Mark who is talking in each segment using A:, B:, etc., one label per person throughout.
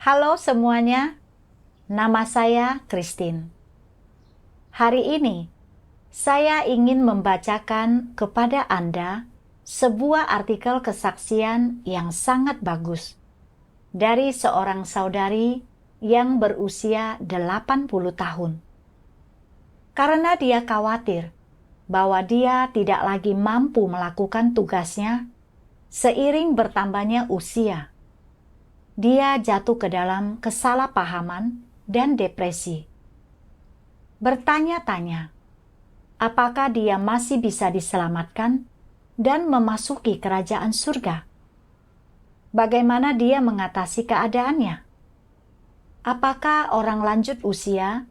A: Halo semuanya, nama saya Christine. Hari ini, saya ingin membacakan kepada Anda sebuah artikel kesaksian yang sangat bagus dari seorang saudari yang berusia 80 tahun. Karena dia khawatir bahwa dia tidak lagi mampu melakukan tugasnya seiring bertambahnya usia. Dia jatuh ke dalam kesalahpahaman dan depresi. Bertanya-tanya, apakah dia masih bisa diselamatkan dan memasuki kerajaan surga? Bagaimana dia mengatasi keadaannya? Apakah orang lanjut usia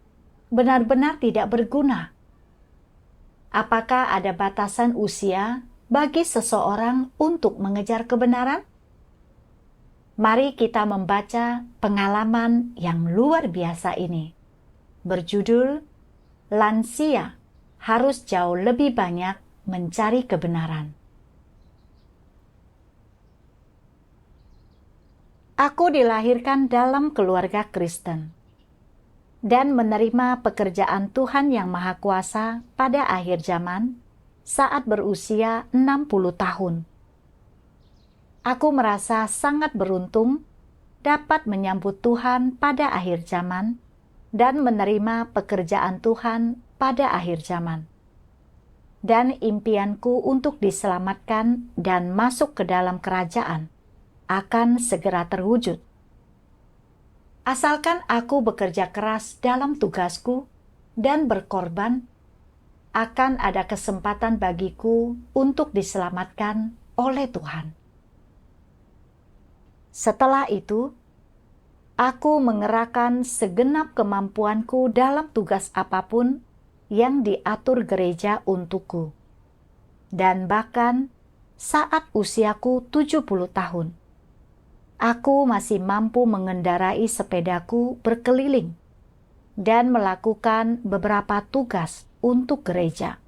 A: benar-benar tidak berguna? Apakah ada batasan usia bagi seseorang untuk mengejar kebenaran? Mari kita membaca pengalaman yang luar biasa ini. Berjudul, Lansia Harus Jauh Lebih Banyak Mencari Kebenaran. Aku dilahirkan dalam keluarga Kristen dan menerima pekerjaan Tuhan yang Maha Kuasa pada akhir zaman saat berusia 60 tahun. Aku merasa sangat beruntung dapat menyambut Tuhan pada akhir zaman dan menerima pekerjaan Tuhan pada akhir zaman. Dan impianku untuk diselamatkan dan masuk ke dalam kerajaan akan segera terwujud. Asalkan aku bekerja keras dalam tugasku dan berkorban, akan ada kesempatan bagiku untuk diselamatkan oleh Tuhan. Setelah itu, aku mengerahkan segenap kemampuanku dalam tugas apapun yang diatur gereja untukku. Dan bahkan saat usiaku 70 tahun, aku masih mampu mengendarai sepedaku berkeliling dan melakukan beberapa tugas untuk gereja.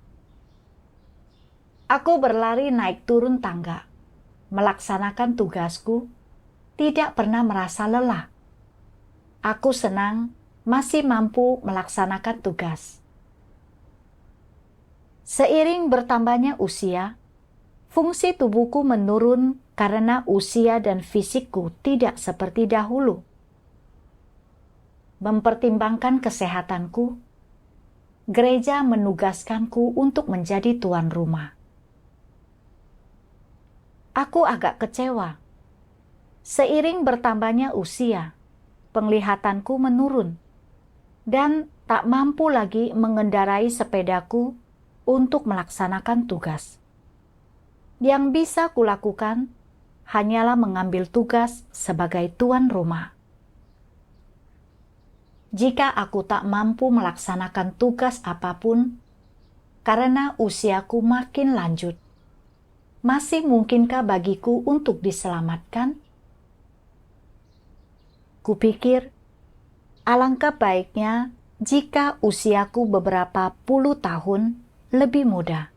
A: Aku berlari naik turun tangga, melaksanakan tugasku, tidak pernah merasa lelah. Aku senang masih mampu melaksanakan tugas. Seiring bertambahnya usia, fungsi tubuhku menurun karena usia dan fisikku tidak seperti dahulu. Mempertimbangkan kesehatanku, gereja menugaskanku untuk menjadi tuan rumah. Aku agak kecewa. Seiring bertambahnya usia, penglihatanku menurun dan tak mampu lagi mengendarai sepedaku untuk melaksanakan tugas. Yang bisa kulakukan hanyalah mengambil tugas sebagai tuan rumah. Jika aku tak mampu melaksanakan tugas apapun karena usiaku makin lanjut, masih mungkinkah bagiku untuk diselamatkan? Kupikir, alangkah baiknya jika usiaku beberapa puluh tahun lebih muda.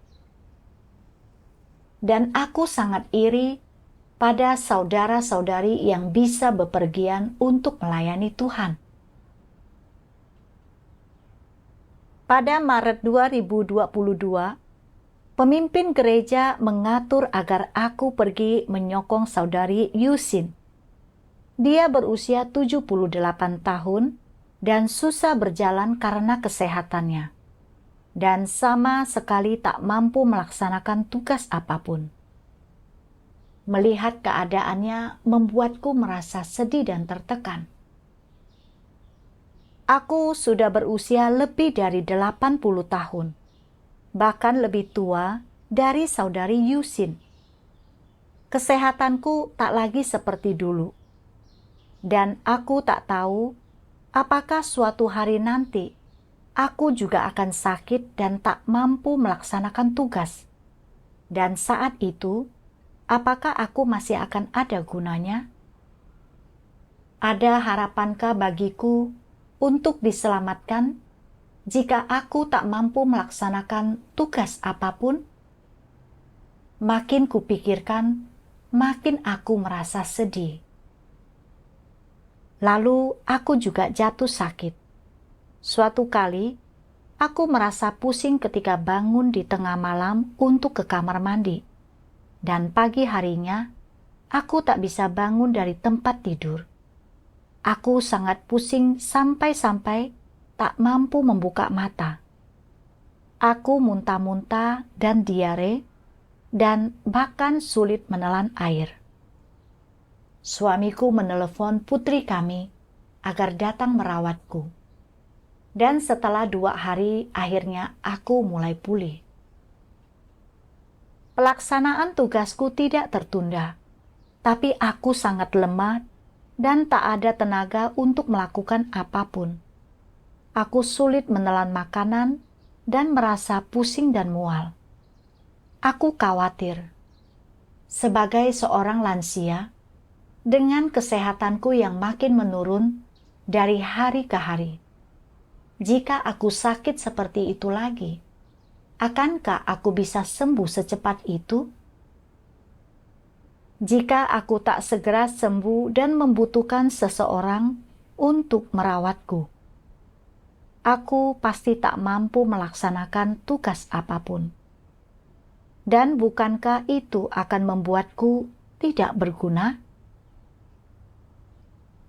A: Dan aku sangat iri pada saudara-saudari yang bisa bepergian untuk melayani Tuhan. Pada Maret 2022, pemimpin gereja mengatur agar aku pergi menyokong saudari Yusin. Dia berusia 78 tahun dan susah berjalan karena kesehatannya, dan sama sekali tak mampu melaksanakan tugas apapun. Melihat keadaannya membuatku merasa sedih dan tertekan. Aku sudah berusia lebih dari 80 tahun, bahkan lebih tua dari saudari Yusin. Kesehatanku tak lagi seperti dulu. Dan aku tak tahu apakah suatu hari nanti aku juga akan sakit dan tak mampu melaksanakan tugas. Dan saat itu, apakah aku masih akan ada gunanya? Ada harapankah bagiku untuk diselamatkan jika aku tak mampu melaksanakan tugas apapun? Makin kupikirkan, makin aku merasa sedih. Lalu aku juga jatuh sakit. Suatu kali, aku merasa pusing ketika bangun di tengah malam untuk ke kamar mandi. Dan pagi harinya, aku tak bisa bangun dari tempat tidur. Aku sangat pusing sampai-sampai tak mampu membuka mata. Aku muntah-muntah dan diare, dan bahkan sulit menelan air. Suamiku menelepon putri kami agar datang merawatku. Dan setelah 2 hari akhirnya aku mulai pulih. Pelaksanaan tugasku tidak tertunda, tapi aku sangat lemah dan tak ada tenaga untuk melakukan apapun. Aku sulit menelan makanan dan merasa pusing dan mual. Aku khawatir. Sebagai seorang lansia, dengan kesehatanku yang makin menurun dari hari ke hari, jika aku sakit seperti itu lagi, akankah aku bisa sembuh secepat itu? Jika aku tak segera sembuh dan membutuhkan seseorang untuk merawatku, aku pasti tak mampu melaksanakan tugas apapun. Dan bukankah itu akan membuatku tidak berguna?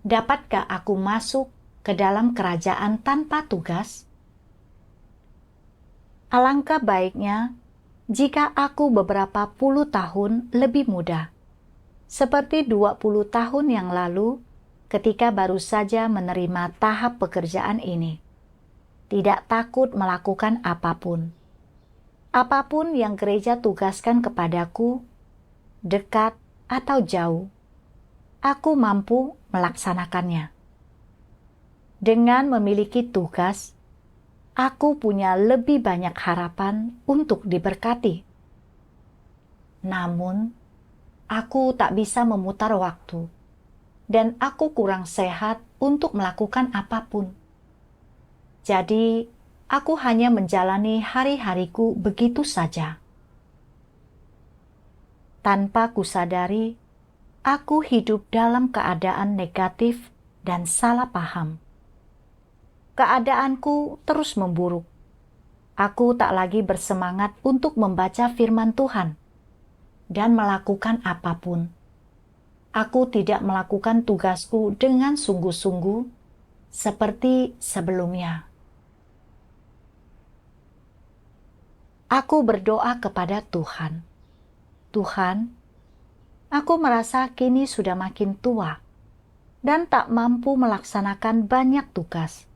A: Dapatkah aku masuk ke dalam kerajaan tanpa tugas? Alangkah baiknya jika aku beberapa puluh tahun lebih muda, seperti 20 tahun yang lalu ketika baru saja menerima tahap pekerjaan ini, tidak takut melakukan apapun. Apapun yang gereja tugaskan kepadaku, dekat atau jauh, aku mampu melaksanakannya. Dengan memiliki tugas, aku punya lebih banyak harapan untuk diberkati. Namun, aku tak bisa memutar waktu, dan aku kurang sehat untuk melakukan apapun. Jadi, aku hanya menjalani hari-hariku begitu saja. Tanpa kusadari, aku hidup dalam keadaan negatif dan salah paham. Keadaanku terus memburuk. Aku tak lagi bersemangat untuk membaca firman Tuhan dan melakukan apapun. Aku tidak melakukan tugasku dengan sungguh-sungguh seperti sebelumnya. Aku berdoa kepada Tuhan. Tuhan, aku merasa kini sudah makin tua dan tak mampu melaksanakan banyak tugas.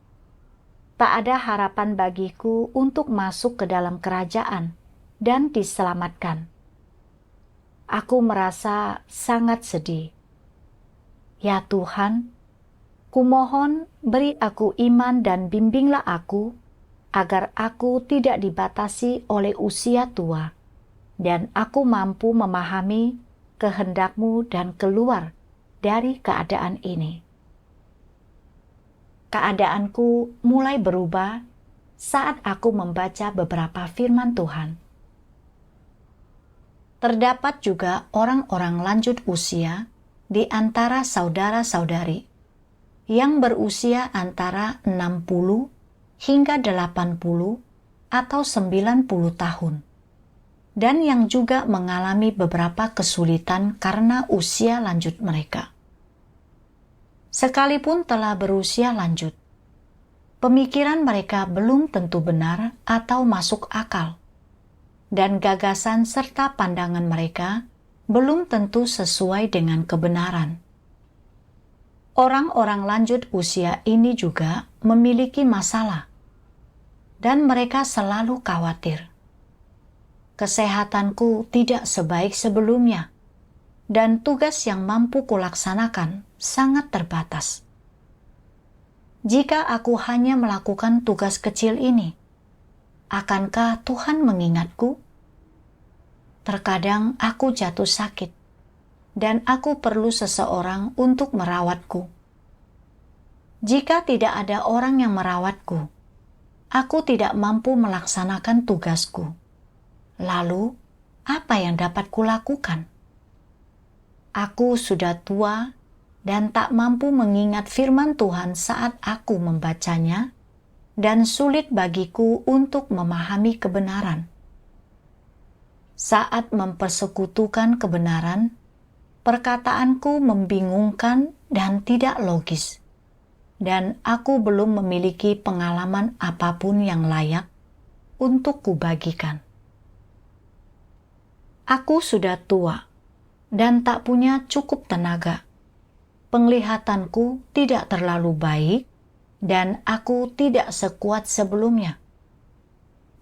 A: Tak ada harapan bagiku untuk masuk ke dalam kerajaan dan diselamatkan. Aku merasa sangat sedih. Ya Tuhan, kumohon beri aku iman dan bimbinglah aku agar aku tidak dibatasi oleh usia tua dan aku mampu memahami kehendak-Mu dan keluar dari keadaan ini. Keadaanku mulai berubah saat aku membaca beberapa firman Tuhan. Terdapat juga orang-orang lanjut usia di antara saudara-saudari yang berusia antara 60 hingga 80 atau 90 tahun. Dan yang juga mengalami beberapa kesulitan karena usia lanjut mereka. Sekalipun telah berusia lanjut, pemikiran mereka belum tentu benar atau masuk akal, dan gagasan serta pandangan mereka belum tentu sesuai dengan kebenaran. Orang-orang lanjut usia ini juga memiliki masalah, dan mereka selalu khawatir. Kesehatanku tidak sebaik sebelumnya, dan tugas yang mampu kulaksanakan sangat terbatas. Jika aku hanya melakukan tugas kecil ini, akankah Tuhan mengingatku? Terkadang aku jatuh sakit, dan aku perlu seseorang untuk merawatku. Jika tidak ada orang yang merawatku, aku tidak mampu melaksanakan tugasku. Lalu, apa yang dapat kulakukan? Aku sudah tua, dan tak mampu mengingat firman Tuhan saat aku membacanya, dan sulit bagiku untuk memahami kebenaran. Saat mempersekutukan kebenaran, perkataanku membingungkan dan tidak logis, dan aku belum memiliki pengalaman apapun yang layak untuk kubagikan. Aku sudah tua dan tak punya cukup tenaga. Penglihatanku tidak terlalu baik dan aku tidak sekuat sebelumnya.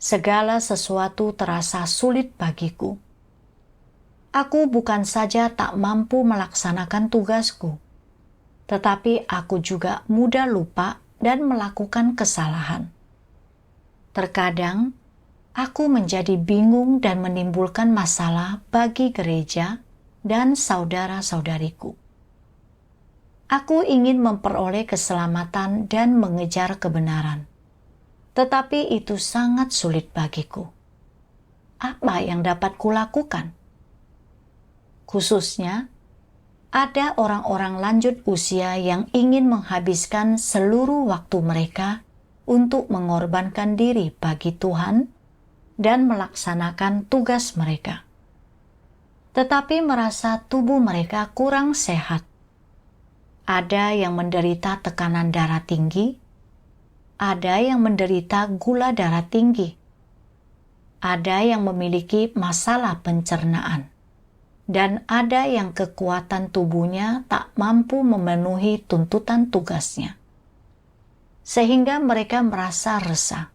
A: Segala sesuatu terasa sulit bagiku. Aku bukan saja tak mampu melaksanakan tugasku, tetapi aku juga mudah lupa dan melakukan kesalahan. Terkadang, aku menjadi bingung dan menimbulkan masalah bagi gereja dan saudara-saudariku. Aku ingin memperoleh keselamatan dan mengejar kebenaran, tetapi itu sangat sulit bagiku. Apa yang dapat kulakukan? Khususnya, ada orang-orang lanjut usia yang ingin menghabiskan seluruh waktu mereka untuk mengorbankan diri bagi Tuhan dan melaksanakan tugas mereka. Tetapi merasa tubuh mereka kurang sehat. Ada yang menderita tekanan darah tinggi, ada yang menderita gula darah tinggi, ada yang memiliki masalah pencernaan, dan ada yang kekuatan tubuhnya tak mampu memenuhi tuntutan tugasnya, sehingga mereka merasa resah.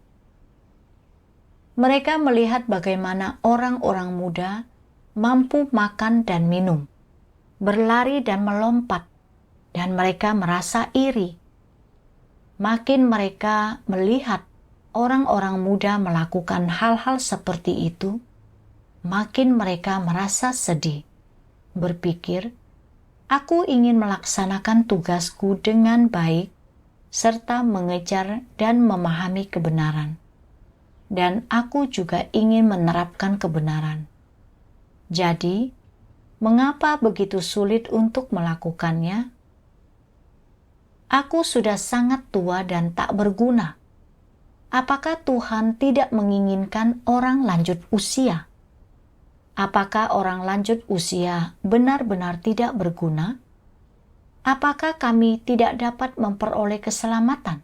A: Mereka melihat bagaimana orang-orang muda mampu makan dan minum, berlari dan melompat, dan mereka merasa iri. Makin mereka melihat orang-orang muda melakukan hal-hal seperti itu, makin mereka merasa sedih, berpikir, "Aku ingin melaksanakan tugasku dengan baik, serta mengejar dan memahami kebenaran. Dan aku juga ingin menerapkan kebenaran. Jadi, mengapa begitu sulit untuk melakukannya? Aku sudah sangat tua dan tak berguna. Apakah Tuhan tidak menginginkan orang lanjut usia? Apakah orang lanjut usia benar-benar tidak berguna? Apakah kami tidak dapat memperoleh keselamatan?"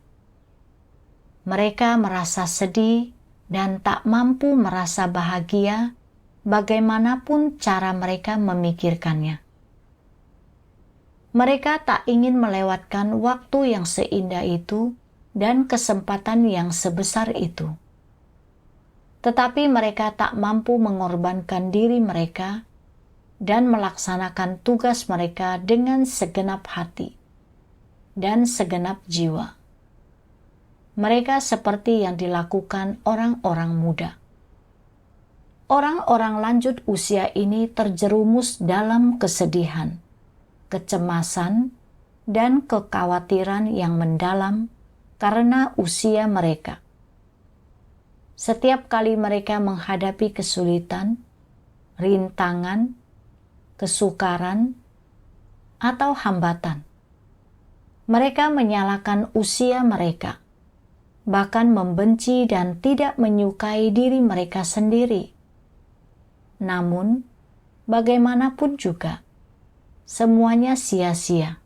A: Mereka merasa sedih dan tak mampu merasa bahagia bagaimanapun cara mereka memikirkannya. Mereka tak ingin melewatkan waktu yang seindah itu dan kesempatan yang sebesar itu. Tetapi mereka tak mampu mengorbankan diri mereka dan melaksanakan tugas mereka dengan segenap hati dan segenap jiwa. Mereka seperti yang dilakukan orang-orang muda. Orang-orang lanjut usia ini terjerumus dalam kesedihan, kecemasan, dan kekhawatiran yang mendalam karena usia mereka. Setiap kali mereka menghadapi kesulitan, rintangan, kesukaran, atau hambatan, mereka menyalahkan usia mereka, bahkan membenci dan tidak menyukai diri mereka sendiri. Namun, bagaimanapun juga, semuanya sia-sia.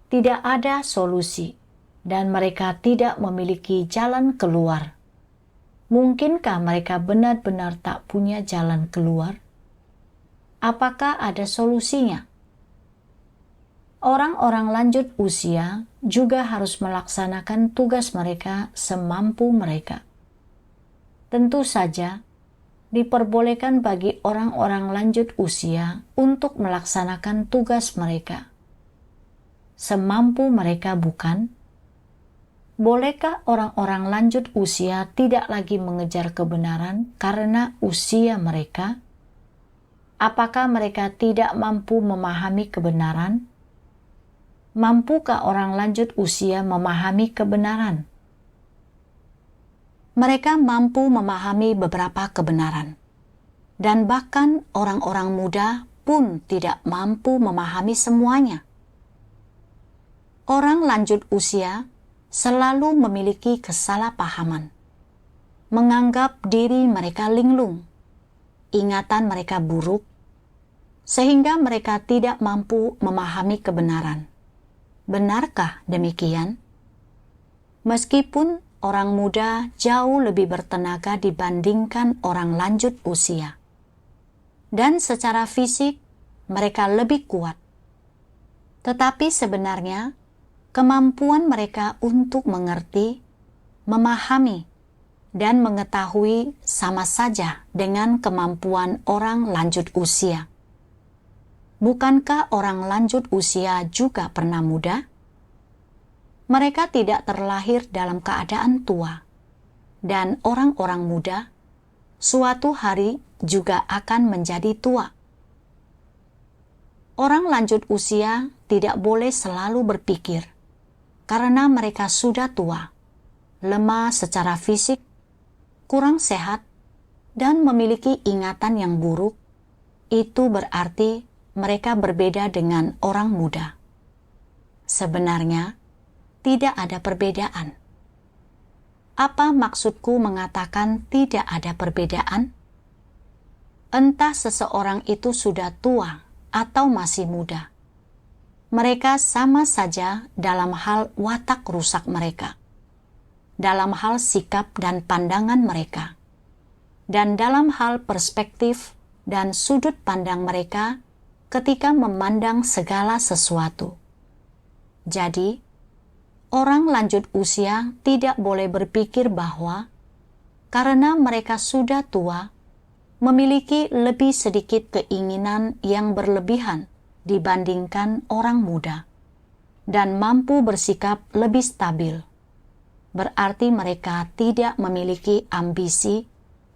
A: Tidak ada solusi, dan mereka tidak memiliki jalan keluar. Mungkinkah mereka benar-benar tak punya jalan keluar? Apakah ada solusinya? Orang-orang lanjut usia juga harus melaksanakan tugas mereka semampu mereka. Tentu saja, diperbolehkan bagi orang-orang lanjut usia untuk melaksanakan tugas mereka. Semampu mereka bukan? Bolehkah orang-orang lanjut usia tidak lagi mengejar kebenaran karena usia mereka? Apakah mereka tidak mampu memahami kebenaran? Mampukah orang lanjut usia memahami kebenaran? Mereka mampu memahami beberapa kebenaran, dan bahkan orang-orang muda pun tidak mampu memahami semuanya. Orang lanjut usia selalu memiliki kesalahpahaman, menganggap diri mereka linglung, ingatan mereka buruk, sehingga mereka tidak mampu memahami kebenaran. Benarkah demikian? Meskipun orang muda jauh lebih bertenaga dibandingkan orang lanjut usia, dan secara fisik mereka lebih kuat, tetapi sebenarnya kemampuan mereka untuk mengerti, memahami, dan mengetahui sama saja dengan kemampuan orang lanjut usia. Bukankah orang lanjut usia juga pernah muda? Mereka tidak terlahir dalam keadaan tua, dan orang-orang muda suatu hari juga akan menjadi tua. Orang lanjut usia tidak boleh selalu berpikir, karena mereka sudah tua, lemah secara fisik, kurang sehat, dan memiliki ingatan yang buruk, itu berarti mereka berbeda dengan orang muda. Sebenarnya, tidak ada perbedaan. Apa maksudku mengatakan tidak ada perbedaan? Entah seseorang itu sudah tua atau masih muda, mereka sama saja dalam hal watak rusak mereka, dalam hal sikap dan pandangan mereka, dan dalam hal perspektif dan sudut pandang mereka ketika memandang segala sesuatu. Jadi, orang lanjut usia tidak boleh berpikir bahwa karena mereka sudah tua, memiliki lebih sedikit keinginan yang berlebihan dibandingkan orang muda, dan mampu bersikap lebih stabil. Berarti mereka tidak memiliki ambisi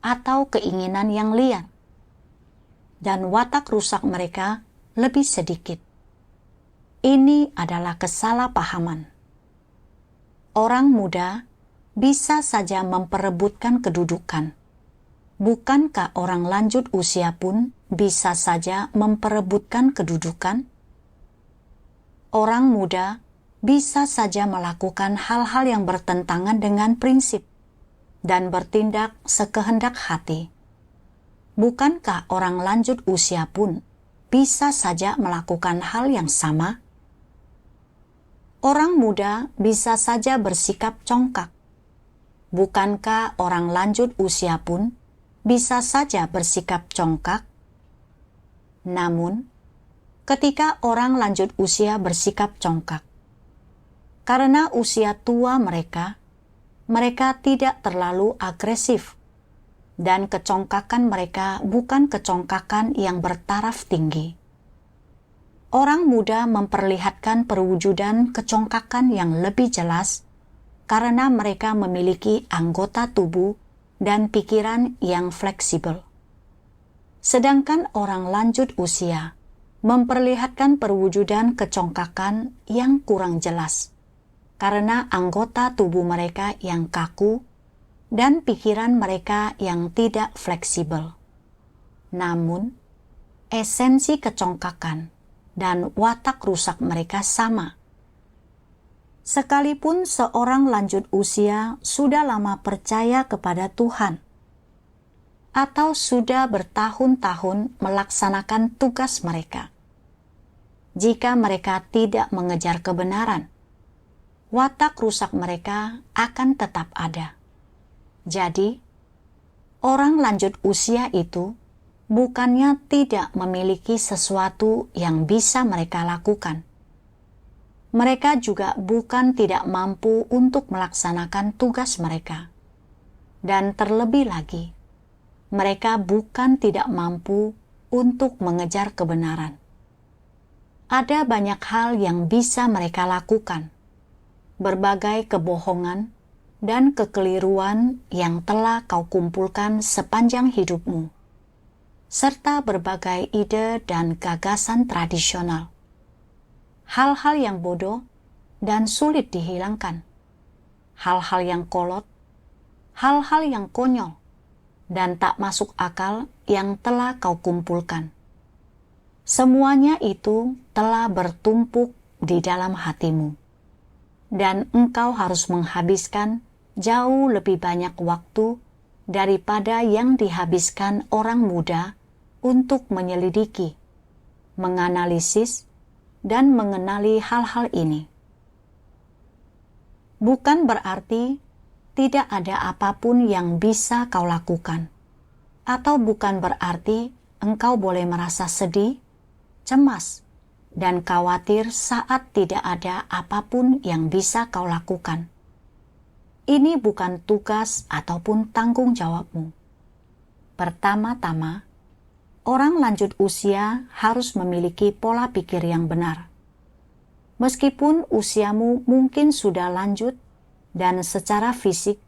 A: atau keinginan yang liar, dan watak rusak mereka lebih sedikit. Ini adalah kesalahpahaman. Orang muda bisa saja memperebutkan kedudukan. Bukankah orang lanjut usia pun bisa saja memperebutkan kedudukan? Orang muda bisa saja melakukan hal-hal yang bertentangan dengan prinsip dan bertindak sekehendak hati. Bukankah orang lanjut usia pun bisa saja melakukan hal yang sama? Orang muda bisa saja bersikap congkak. Bukankah orang lanjut usia pun bisa saja bersikap congkak? Namun, ketika orang lanjut usia bersikap congkak, karena usia tua mereka tidak terlalu agresif, dan kecongkakan mereka bukan kecongkakan yang bertaraf tinggi. Orang muda memperlihatkan perwujudan kecongkakan yang lebih jelas karena mereka memiliki anggota tubuh dan pikiran yang fleksibel. Sedangkan orang lanjut usia memperlihatkan perwujudan kecongkakan yang kurang jelas karena anggota tubuh mereka yang kaku dan pikiran mereka yang tidak fleksibel. Namun, esensi kecongkakan dan watak rusak mereka sama. Sekalipun seorang lanjut usia sudah lama percaya kepada Tuhan, atau sudah bertahun-tahun melaksanakan tugas mereka, jika mereka tidak mengejar kebenaran, watak rusak mereka akan tetap ada. Jadi, orang lanjut usia itu bukannya tidak memiliki sesuatu yang bisa mereka lakukan. Mereka juga bukan tidak mampu untuk melaksanakan tugas mereka. Dan terlebih lagi, mereka bukan tidak mampu untuk mengejar kebenaran. Ada banyak hal yang bisa mereka lakukan. Berbagai kebohongan dan kekeliruan yang telah kau kumpulkan sepanjang hidupmu, serta berbagai ide dan gagasan tradisional. Hal-hal yang bodoh dan sulit dihilangkan. Hal-hal yang kolot, hal-hal yang konyol, dan tak masuk akal yang telah kau kumpulkan. Semuanya itu telah bertumpuk di dalam hatimu. dan engkau harus menghabiskan jauh lebih banyak waktu daripada yang dihabiskan orang muda untuk menyelidiki, menganalisis, dan mengenali hal-hal ini. Bukan berarti tidak ada apapun yang bisa kau lakukan, atau bukan berarti engkau boleh merasa sedih, cemas, dan khawatir saat tidak ada apapun yang bisa kau lakukan. Ini bukan tugas ataupun tanggung jawabmu. Pertama-tama, orang lanjut usia harus memiliki pola pikir yang benar. Meskipun usiamu mungkin sudah lanjut dan secara fisik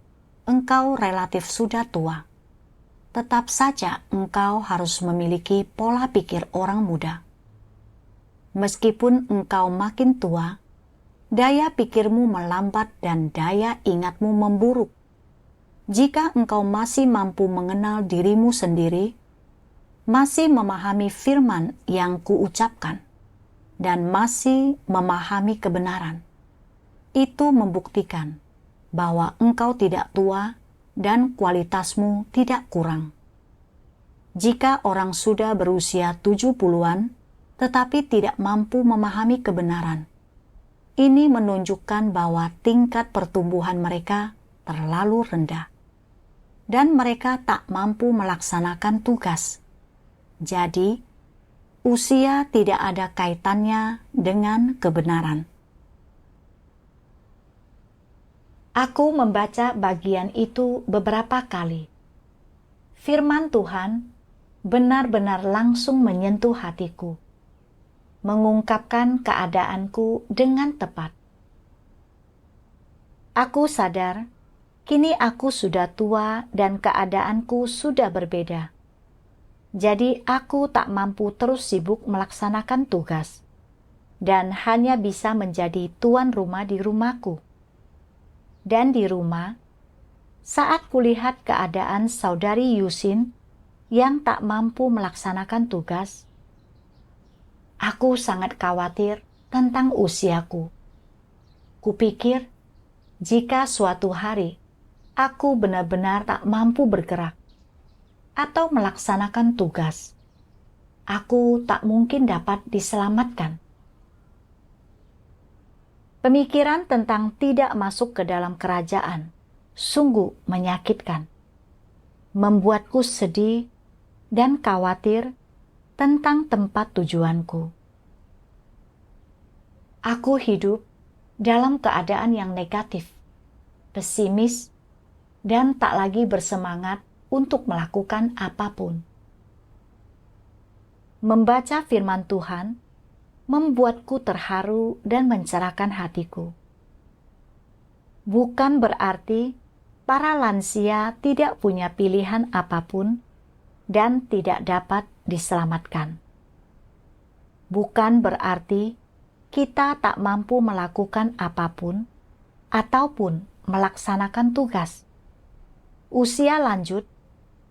A: engkau relatif sudah tua, tetap saja engkau harus memiliki pola pikir orang muda. Meskipun engkau makin tua, daya pikirmu melambat dan daya ingatmu memburuk. Jika engkau masih mampu mengenal dirimu sendiri, masih memahami firman yang kuucapkan, dan masih memahami kebenaran, itu membuktikan bahwa engkau tidak tua dan kualitasmu tidak kurang. Jika orang sudah berusia 70-an tetapi tidak mampu memahami kebenaran, ini menunjukkan bahwa tingkat pertumbuhan mereka terlalu rendah dan mereka tak mampu melaksanakan tugas. Jadi, usia tidak ada kaitannya dengan kebenaran. Aku membaca bagian itu beberapa kali. Firman Tuhan benar-benar langsung menyentuh hatiku, mengungkapkan keadaanku dengan tepat. Aku sadar, kini aku sudah tua dan keadaanku sudah berbeda. Jadi aku tak mampu terus sibuk melaksanakan tugas, dan hanya bisa menjadi tuan rumah di rumahku. Dan di rumah, saat kulihat keadaan saudari Yusin yang tak mampu melaksanakan tugas, aku sangat khawatir tentang usiaku. Kupikir, jika suatu hari aku benar-benar tak mampu bergerak atau melaksanakan tugas, aku tak mungkin dapat diselamatkan. Pemikiran tentang tidak masuk ke dalam kerajaan sungguh menyakitkan, membuatku sedih dan khawatir tentang tempat tujuanku. Aku hidup dalam keadaan yang negatif, pesimis, dan tak lagi bersemangat untuk melakukan apapun. Membaca firman Tuhan membuatku terharu dan mencerahkan hatiku. Bukan berarti para lansia tidak punya pilihan apapun dan tidak dapat diselamatkan. Bukan berarti kita tak mampu melakukan apapun ataupun melaksanakan tugas. Usia lanjut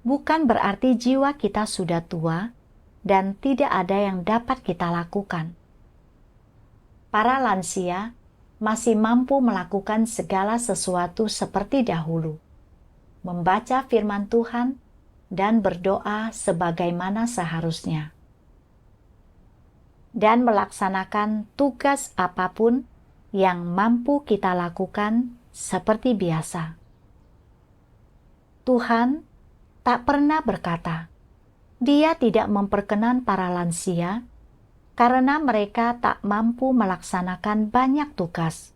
A: bukan berarti jiwa kita sudah tua dan tidak ada yang dapat kita lakukan. Para lansia masih mampu melakukan segala sesuatu seperti dahulu, membaca firman Tuhan dan berdoa sebagaimana seharusnya, dan melaksanakan tugas apapun yang mampu kita lakukan seperti biasa. Tuhan tak pernah berkata, Dia tidak memperkenan para lansia karena mereka tak mampu melaksanakan banyak tugas.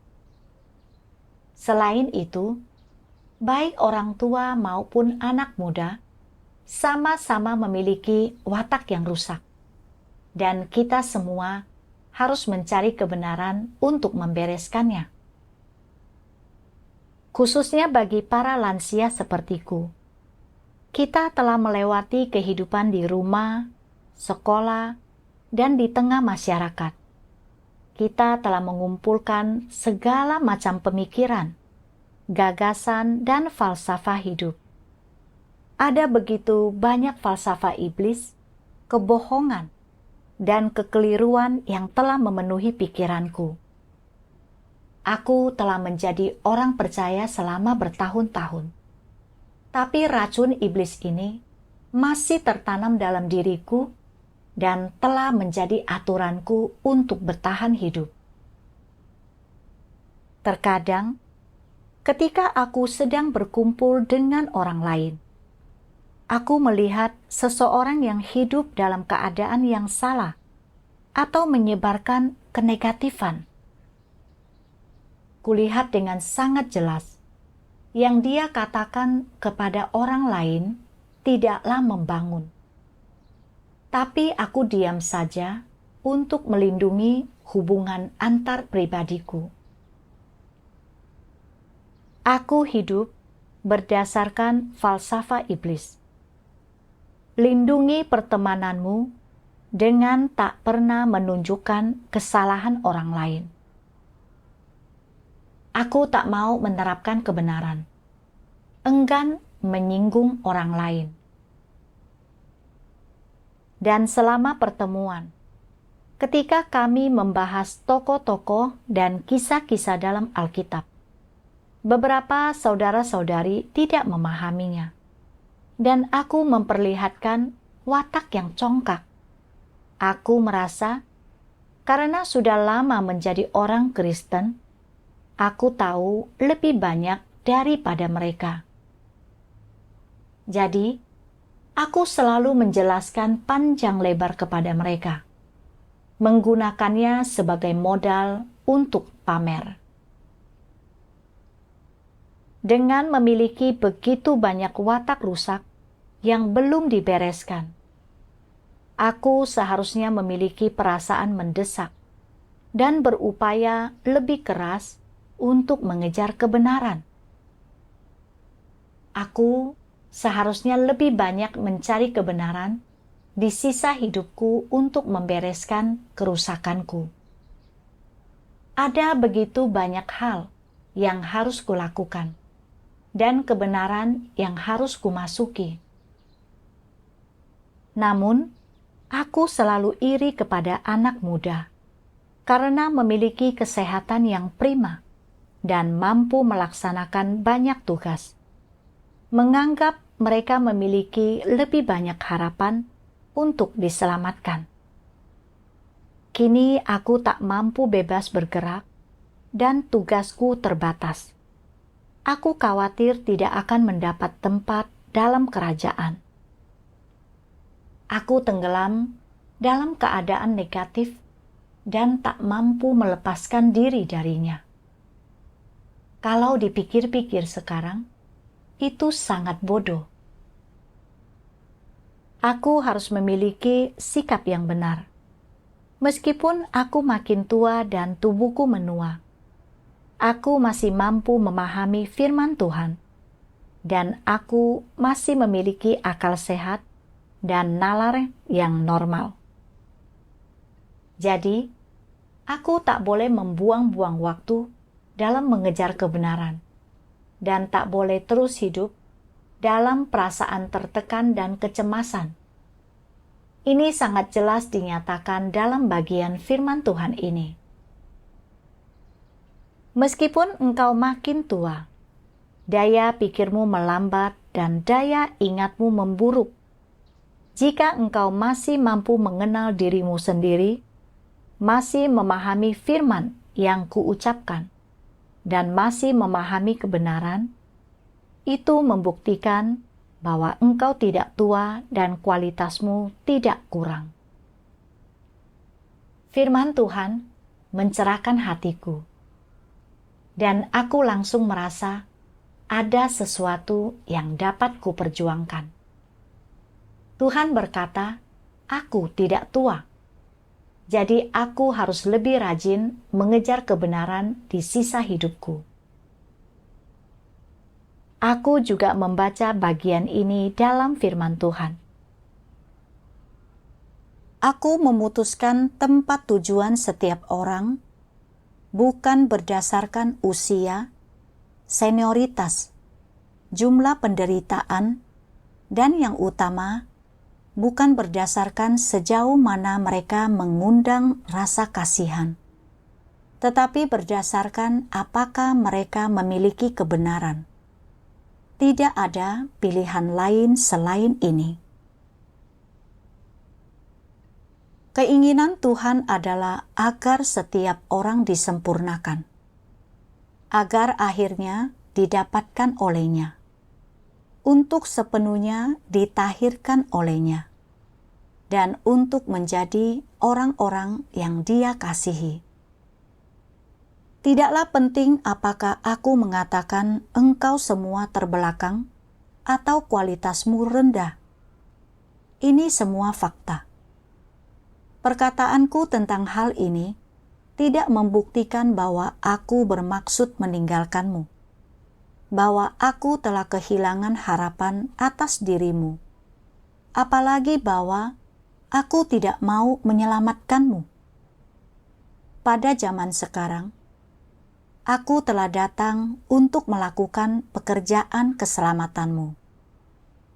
A: Selain itu, baik orang tua maupun anak muda sama-sama memiliki watak yang rusak, dan kita semua harus mencari kebenaran untuk membereskannya. Khususnya bagi para lansia sepertiku, kita telah melewati kehidupan di rumah, sekolah, dan di tengah masyarakat. Kita telah mengumpulkan segala macam pemikiran, gagasan, dan falsafah hidup. Ada begitu banyak falsafah iblis, kebohongan, dan kekeliruan yang telah memenuhi pikiranku. Aku telah menjadi orang percaya selama bertahun-tahun. Tapi racun iblis ini masih tertanam dalam diriku dan telah menjadi aturanku untuk bertahan hidup. Terkadang, ketika aku sedang berkumpul dengan orang lain, aku melihat seseorang yang hidup dalam keadaan yang salah atau menyebarkan kenegatifan. Kulihat dengan sangat jelas yang dia katakan kepada orang lain tidaklah membangun. Tapi aku diam saja untuk melindungi hubungan antar pribadiku. Aku hidup berdasarkan falsafah iblis. Lindungi pertemananmu dengan tak pernah menunjukkan kesalahan orang lain. Aku tak mau menerapkan kebenaran, enggan menyinggung orang lain. Dan selama pertemuan, ketika kami membahas tokoh-tokoh dan kisah-kisah dalam Alkitab, beberapa saudara-saudari tidak memahaminya, dan aku memperlihatkan watak yang congkak. Aku merasa, karena sudah lama menjadi orang Kristen, aku tahu lebih banyak daripada mereka. Jadi, aku selalu menjelaskan panjang lebar kepada mereka, menggunakannya sebagai modal untuk pamer. Dengan memiliki begitu banyak watak rusak yang belum dibereskan, aku seharusnya memiliki perasaan mendesak dan berupaya lebih keras untuk mengejar kebenaran. Aku seharusnya lebih banyak mencari kebenaran di sisa hidupku untuk membereskan kerusakanku. Ada begitu banyak hal yang harus kulakukan dan kebenaran yang harus kumasuki. Namun, aku selalu iri kepada anak muda karena memiliki kesehatan yang prima dan mampu melaksanakan banyak tugas, menganggap mereka memiliki lebih banyak harapan untuk diselamatkan. Kini aku tak mampu bebas bergerak dan tugasku terbatas. Aku khawatir tidak akan mendapat tempat dalam kerajaan. Aku tenggelam dalam keadaan negatif dan tak mampu melepaskan diri darinya. Kalau dipikir-pikir sekarang, itu sangat bodoh. Aku harus memiliki sikap yang benar. Meskipun aku makin tua dan tubuhku menua, aku masih mampu memahami firman Tuhan, dan aku masih memiliki akal sehat dan nalar yang normal. Jadi, aku tak boleh membuang-buang waktu dalam mengejar kebenaran, dan tak boleh terus hidup dalam perasaan tertekan dan kecemasan. Ini sangat jelas dinyatakan dalam bagian firman Tuhan ini. Meskipun engkau makin tua, daya pikirmu melambat dan daya ingatmu memburuk. Jika engkau masih mampu mengenal dirimu sendiri, masih memahami firman yang kuucapkan, dan masih memahami kebenaran, itu membuktikan bahwa engkau tidak tua dan kualitasmu tidak kurang. Firman Tuhan mencerahkan hatiku, dan aku langsung merasa ada sesuatu yang dapat kuperjuangkan. Tuhan berkata, aku tidak tua. Jadi aku harus lebih rajin mengejar kebenaran di sisa hidupku. Aku juga membaca bagian ini dalam firman Tuhan. Aku memutuskan tempat tujuan setiap orang bukan berdasarkan usia, senioritas, jumlah penderitaan, dan yang utama, bukan berdasarkan sejauh mana mereka mengundang rasa kasihan. tetapi berdasarkan apakah mereka memiliki kebenaran. Tidak ada pilihan lain selain ini. Keinginan Tuhan adalah agar setiap orang disempurnakan, agar akhirnya didapatkan olehnya, untuk sepenuhnya ditahirkan olehnya, dan untuk menjadi orang-orang yang Dia kasihi. Tidaklah penting apakah aku mengatakan engkau semua terbelakang atau kualitasmu rendah. Ini semua fakta. Perkataanku tentang hal ini tidak membuktikan bahwa aku bermaksud meninggalkanmu, bahwa aku telah kehilangan harapan atas dirimu, apalagi bahwa aku tidak mau menyelamatkanmu. Pada zaman sekarang, aku telah datang untuk melakukan pekerjaan keselamatanmu,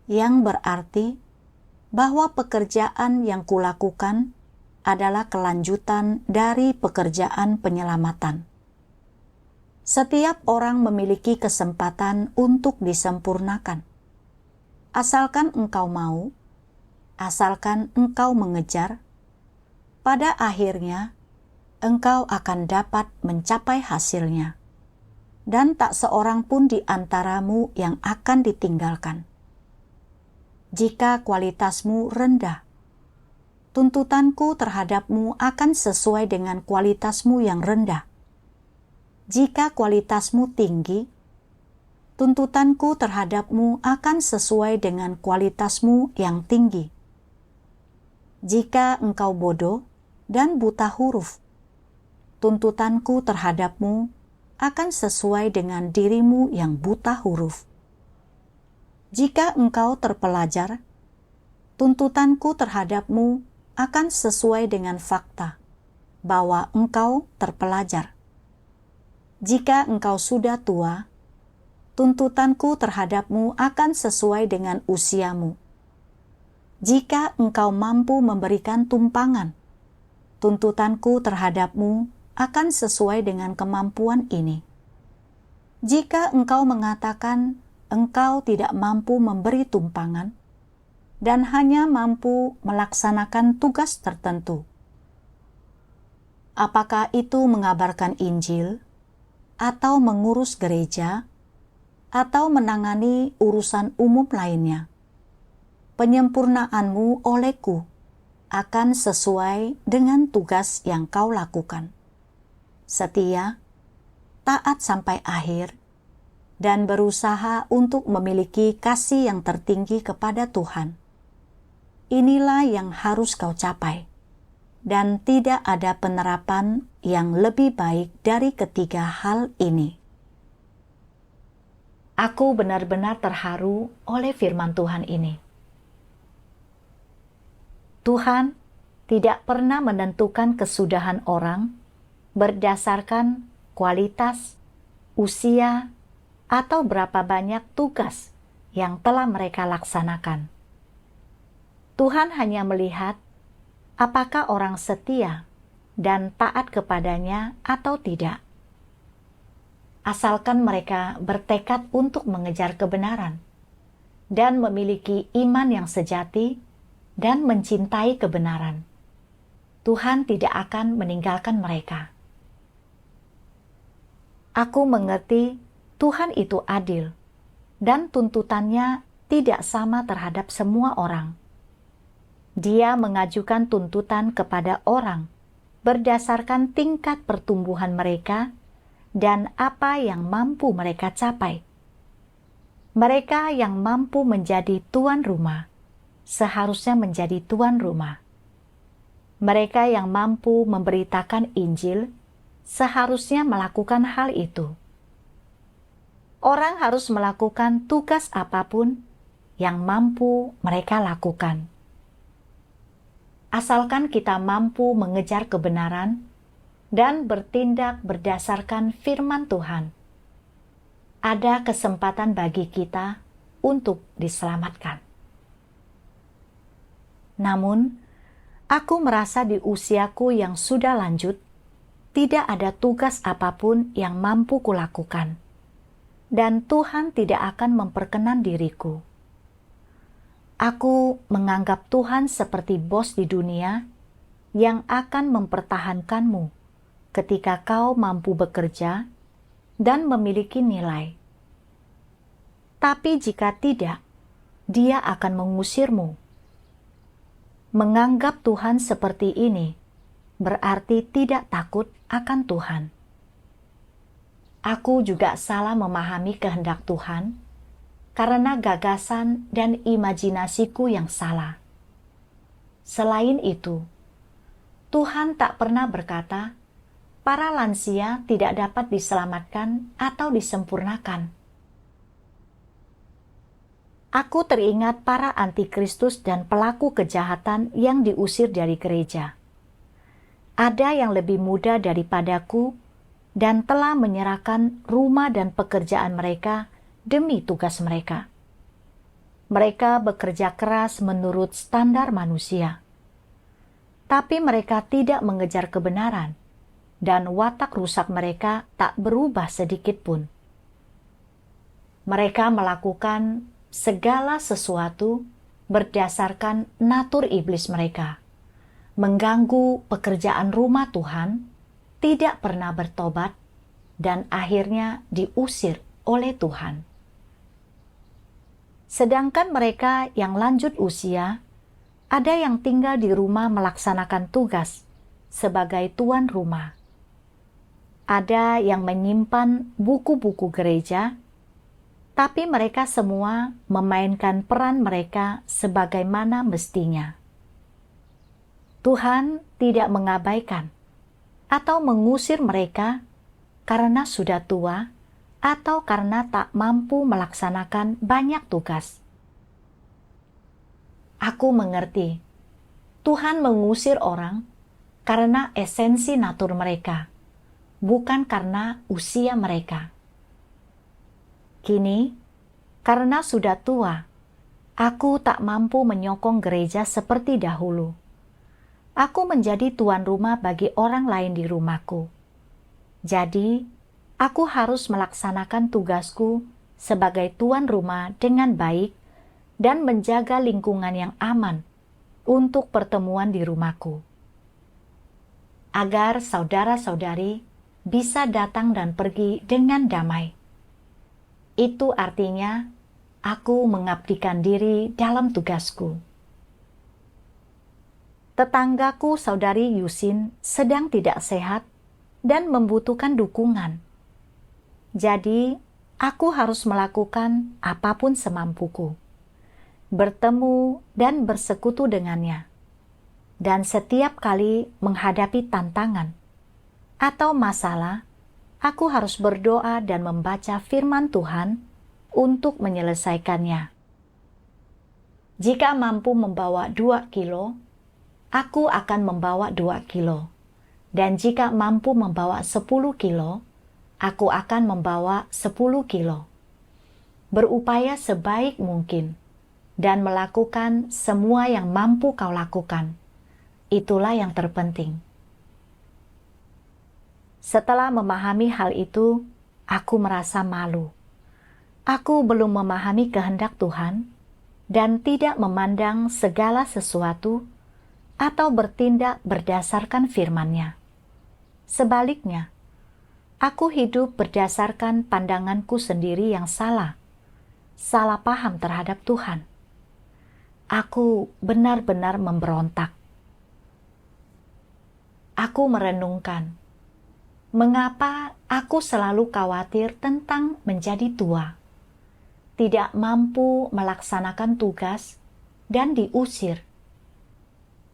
A: yang berarti bahwa pekerjaan yang kulakukan adalah kelanjutan dari pekerjaan penyelamatan. Setiap orang memiliki kesempatan untuk disempurnakan. Asalkan engkau mau, asalkan engkau mengejar, pada akhirnya engkau akan dapat mencapai hasilnya, dan tak seorang pun di antaramu yang akan ditinggalkan. Jika kualitasmu rendah, tuntutanku terhadapmu akan sesuai dengan kualitasmu yang rendah. Jika kualitasmu tinggi, tuntutanku terhadapmu akan sesuai dengan kualitasmu yang tinggi. Jika engkau bodoh dan buta huruf, tuntutanku terhadapmu akan sesuai dengan dirimu yang buta huruf. Jika engkau terpelajar, tuntutanku terhadapmu akan sesuai dengan fakta bahwa engkau terpelajar. Jika engkau sudah tua, tuntutanku terhadapmu akan sesuai dengan usiamu. Jika engkau mampu memberikan tumpangan, tuntutanku terhadapmu akan sesuai dengan kemampuan ini. Jika engkau mengatakan engkau tidak mampu memberi tumpangan, dan hanya mampu melaksanakan tugas tertentu. Apakah itu mengabarkan Injil, atau mengurus gereja, atau menangani urusan umum lainnya? Penyempurnaanmu olehku akan sesuai dengan tugas yang kau lakukan. Setia, taat sampai akhir, dan berusaha untuk memiliki kasih yang tertinggi kepada Tuhan. Inilah yang harus kau capai, dan tidak ada penerapan yang lebih baik dari ketiga hal ini. Aku benar-benar terharu oleh firman Tuhan ini. Tuhan tidak pernah menentukan kesudahan orang berdasarkan kualitas, usia, atau berapa banyak tugas yang telah mereka laksanakan. Tuhan hanya melihat apakah orang setia dan taat kepadanya atau tidak. Asalkan mereka bertekad untuk mengejar kebenaran dan memiliki iman yang sejati dan mencintai kebenaran, Tuhan tidak akan meninggalkan mereka. Aku mengerti Tuhan itu adil dan tuntutannya tidak sama terhadap semua orang. Dia mengajukan tuntutan kepada orang berdasarkan tingkat pertumbuhan mereka dan apa yang mampu mereka capai. Mereka yang mampu menjadi tuan rumah seharusnya menjadi tuan rumah. Mereka yang mampu memberitakan Injil seharusnya melakukan hal itu. Orang harus melakukan tugas apapun yang mampu mereka lakukan. Asalkan kita mampu mengejar kebenaran dan bertindak berdasarkan firman Tuhan, ada kesempatan bagi kita untuk diselamatkan. Namun, aku merasa di usiaku yang sudah lanjut, tidak ada tugas apapun yang mampu kulakukan, dan Tuhan tidak akan memperkenan diriku. Aku menganggap Tuhan seperti bos di dunia yang akan mempertahankanmu ketika kau mampu bekerja dan memiliki nilai. Tapi jika tidak, Dia akan mengusirmu. Menganggap Tuhan seperti ini berarti tidak takut akan Tuhan. Aku juga salah memahami kehendak Tuhan karena gagasan dan imajinasiku yang salah. Selain itu, Tuhan tak pernah berkata, para lansia tidak dapat diselamatkan atau disempurnakan. Aku teringat para antikristus dan pelaku kejahatan yang diusir dari gereja. Ada yang lebih muda daripadaku dan telah menyerahkan rumah dan pekerjaan mereka demi tugas mereka. Mereka bekerja keras menurut standar manusia. Tapi mereka tidak mengejar kebenaran, dan watak rusak mereka tak berubah sedikit pun. Mereka melakukan segala sesuatu berdasarkan natur iblis mereka, mengganggu pekerjaan rumah Tuhan, tidak pernah bertobat, dan akhirnya diusir oleh Tuhan. Sedangkan mereka yang lanjut usia, ada yang tinggal di rumah melaksanakan tugas sebagai tuan rumah. Ada yang menyimpan buku-buku gereja, tapi mereka semua memainkan peran mereka sebagaimana mestinya. Tuhan tidak mengabaikan atau mengusir mereka karena sudah tua atau karena tak mampu melaksanakan banyak tugas. Aku mengerti, Tuhan mengusir orang karena esensi natur mereka, bukan karena usia mereka. Kini, karena sudah tua, aku tak mampu menyokong gereja seperti dahulu. Aku menjadi tuan rumah bagi orang lain di rumahku. Jadi, aku harus melaksanakan tugasku sebagai tuan rumah dengan baik dan menjaga lingkungan yang aman untuk pertemuan di rumahku. Agar saudara-saudari bisa datang dan pergi dengan damai. Itu artinya aku mengabdikan diri dalam tugasku. Tetanggaku saudari Yusin sedang tidak sehat dan membutuhkan dukungan. Jadi, aku harus melakukan apapun semampuku. Bertemu dan bersekutu dengannya. Dan setiap kali menghadapi tantangan atau masalah, aku harus berdoa dan membaca firman Tuhan untuk menyelesaikannya. Jika mampu membawa 2 kilo, aku akan membawa 2 kilo. Dan jika mampu membawa 10 kilo, aku akan membawa 10 kilo. Berupaya sebaik mungkin dan melakukan semua yang mampu kau lakukan. Itulah yang terpenting. Setelah memahami hal itu, aku merasa malu. Aku belum memahami kehendak Tuhan dan tidak memandang segala sesuatu atau bertindak berdasarkan firman-Nya. Sebaliknya, aku hidup berdasarkan pandanganku sendiri yang salah paham terhadap Tuhan. Aku benar-benar memberontak. Aku merenungkan, mengapa aku selalu khawatir tentang menjadi tua, tidak mampu melaksanakan tugas, dan diusir?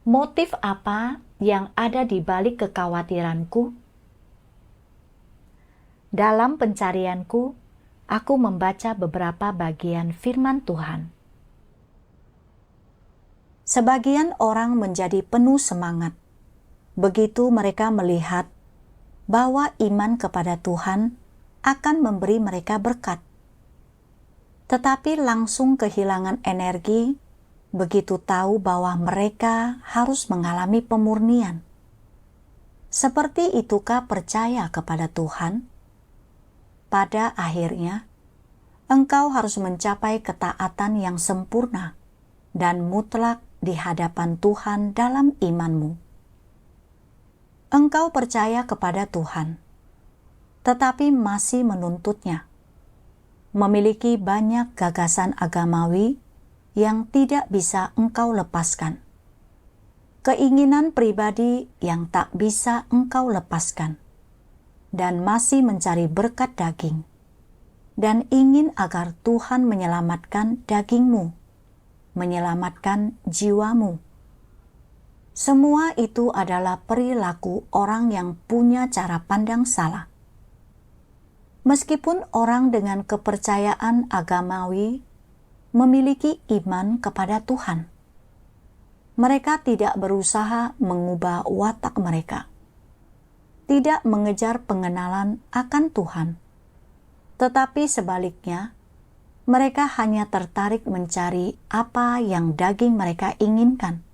A: Motif apa yang ada di balik kekhawatiranku? Dalam pencarianku, aku membaca beberapa bagian firman Tuhan. Sebagian orang menjadi penuh semangat begitu mereka melihat bahwa iman kepada Tuhan akan memberi mereka berkat, tetapi langsung kehilangan energi begitu tahu bahwa mereka harus mengalami pemurnian. Seperti itukah percaya kepada Tuhan? Pada akhirnya, engkau harus mencapai ketaatan yang sempurna dan mutlak di hadapan Tuhan dalam imanmu. Engkau percaya kepada Tuhan, tetapi masih menuntutnya, memiliki banyak gagasan agamawi yang tidak bisa engkau lepaskan, keinginan pribadi yang tak bisa engkau lepaskan, dan masih mencari berkat daging, dan ingin agar Tuhan menyelamatkan dagingmu, menyelamatkan jiwamu. Semua itu adalah perilaku orang yang punya cara pandang salah. Meskipun orang dengan kepercayaan agamawi memiliki iman kepada Tuhan, mereka tidak berusaha mengubah watak mereka, tidak mengejar pengenalan akan Tuhan, tetapi sebaliknya, mereka hanya tertarik mencari apa yang daging mereka inginkan.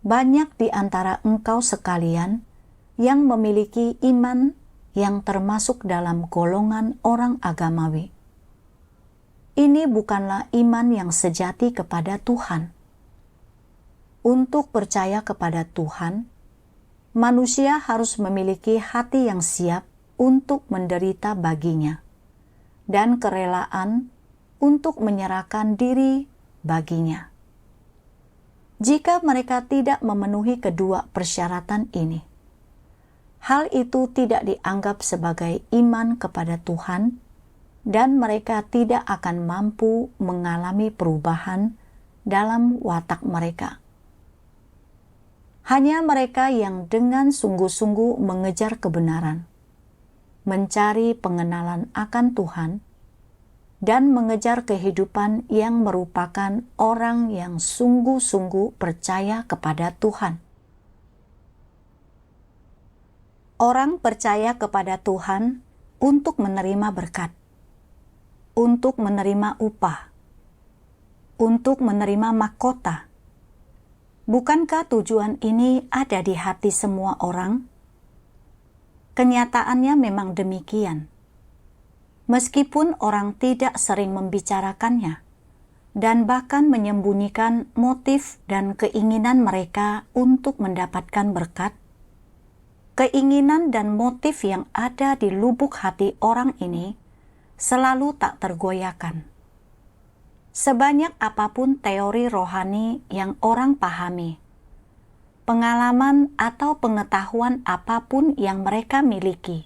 A: Banyak di antara engkau sekalian yang memiliki iman yang termasuk dalam golongan orang agamawi. Ini bukanlah iman yang sejati kepada Tuhan. Untuk percaya kepada Tuhan, manusia harus memiliki hati yang siap untuk menderita baginya, dan kerelaan untuk menyerahkan diri baginya. Jika mereka tidak memenuhi kedua persyaratan ini, hal itu tidak dianggap sebagai iman kepada Tuhan, dan mereka tidak akan mampu mengalami perubahan dalam watak mereka. Hanya mereka yang dengan sungguh-sungguh mengejar kebenaran, mencari pengenalan akan Tuhan, dan mengejar kehidupan yang merupakan orang yang sungguh-sungguh percaya kepada Tuhan. Orang percaya kepada Tuhan untuk menerima berkat, untuk menerima upah, untuk menerima mahkota. Bukankah tujuan ini ada di hati semua orang? Kenyataannya memang demikian. Meskipun orang tidak sering membicarakannya, dan bahkan menyembunyikan motif dan keinginan mereka untuk mendapatkan berkat, keinginan dan motif yang ada di lubuk hati orang ini selalu tak tergoyahkan. Sebanyak apapun teori rohani yang orang pahami, pengalaman atau pengetahuan apapun yang mereka miliki,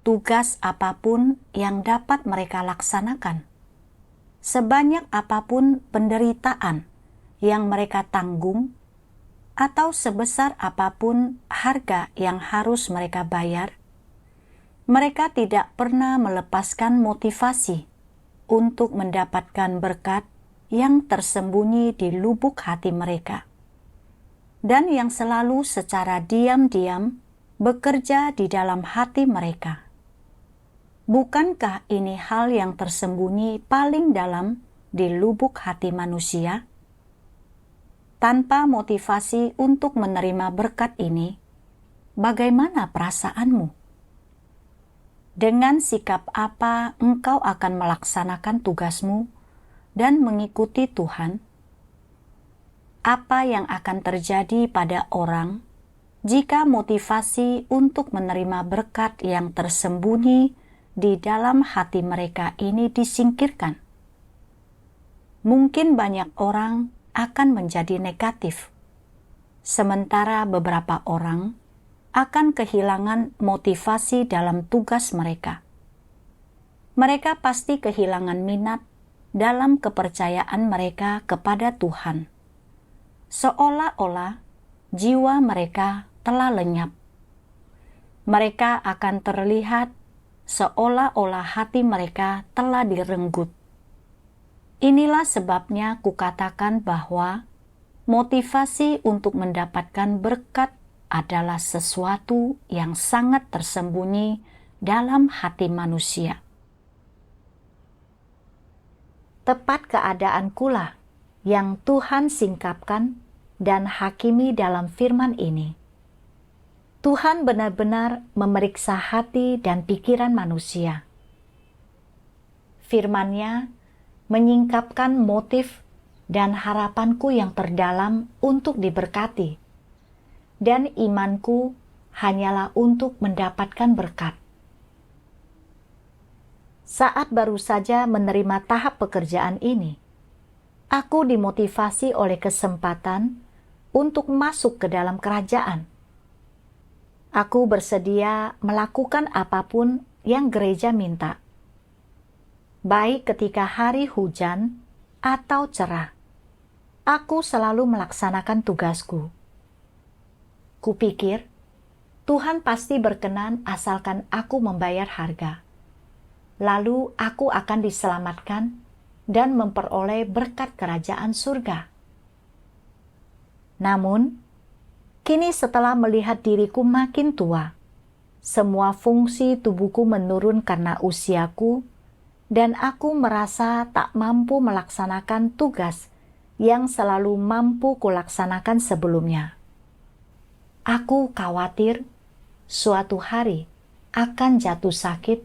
A: tugas apapun yang dapat mereka laksanakan, sebanyak apapun penderitaan yang mereka tanggung, atau sebesar apapun harga yang harus mereka bayar, mereka tidak pernah melepaskan motivasi untuk mendapatkan berkat yang tersembunyi di lubuk hati mereka, dan yang selalu secara diam-diam bekerja di dalam hati mereka. Bukankah ini hal yang tersembunyi paling dalam di lubuk hati manusia? Tanpa motivasi untuk menerima berkat ini, bagaimana perasaanmu? Dengan sikap apa engkau akan melaksanakan tugasmu dan mengikuti Tuhan? Apa yang akan terjadi pada orang jika motivasi untuk menerima berkat yang tersembunyi di dalam hati mereka ini disingkirkan? Mungkin banyak orang akan menjadi negatif, sementara beberapa orang akan kehilangan motivasi dalam tugas mereka. Mereka pasti kehilangan minat dalam kepercayaan mereka kepada Tuhan, seolah-olah jiwa mereka telah lenyap. Mereka akan terlihat seolah-olah hati mereka telah direnggut. Inilah sebabnya kukatakan bahwa motivasi untuk mendapatkan berkat adalah sesuatu yang sangat tersembunyi dalam hati manusia. Tepat keadaan pula yang Tuhan singkapkan dan hakimi dalam firman ini. Tuhan benar-benar memeriksa hati dan pikiran manusia. Firman-Nya menyingkapkan motif dan harapanku yang terdalam untuk diberkati, dan imanku hanyalah untuk mendapatkan berkat. Saat baru saja menerima tahap pekerjaan ini, aku dimotivasi oleh kesempatan untuk masuk ke dalam kerajaan. Aku bersedia melakukan apapun yang gereja minta, baik ketika hari hujan atau cerah. Aku selalu melaksanakan tugasku. Kupikir, Tuhan pasti berkenan asalkan aku membayar harga. Lalu aku akan diselamatkan dan memperoleh berkat kerajaan surga. Namun, kini setelah melihat diriku makin tua, semua fungsi tubuhku menurun karena usiaku, dan aku merasa tak mampu melaksanakan tugas yang selalu mampu kulaksanakan sebelumnya. Aku khawatir suatu hari akan jatuh sakit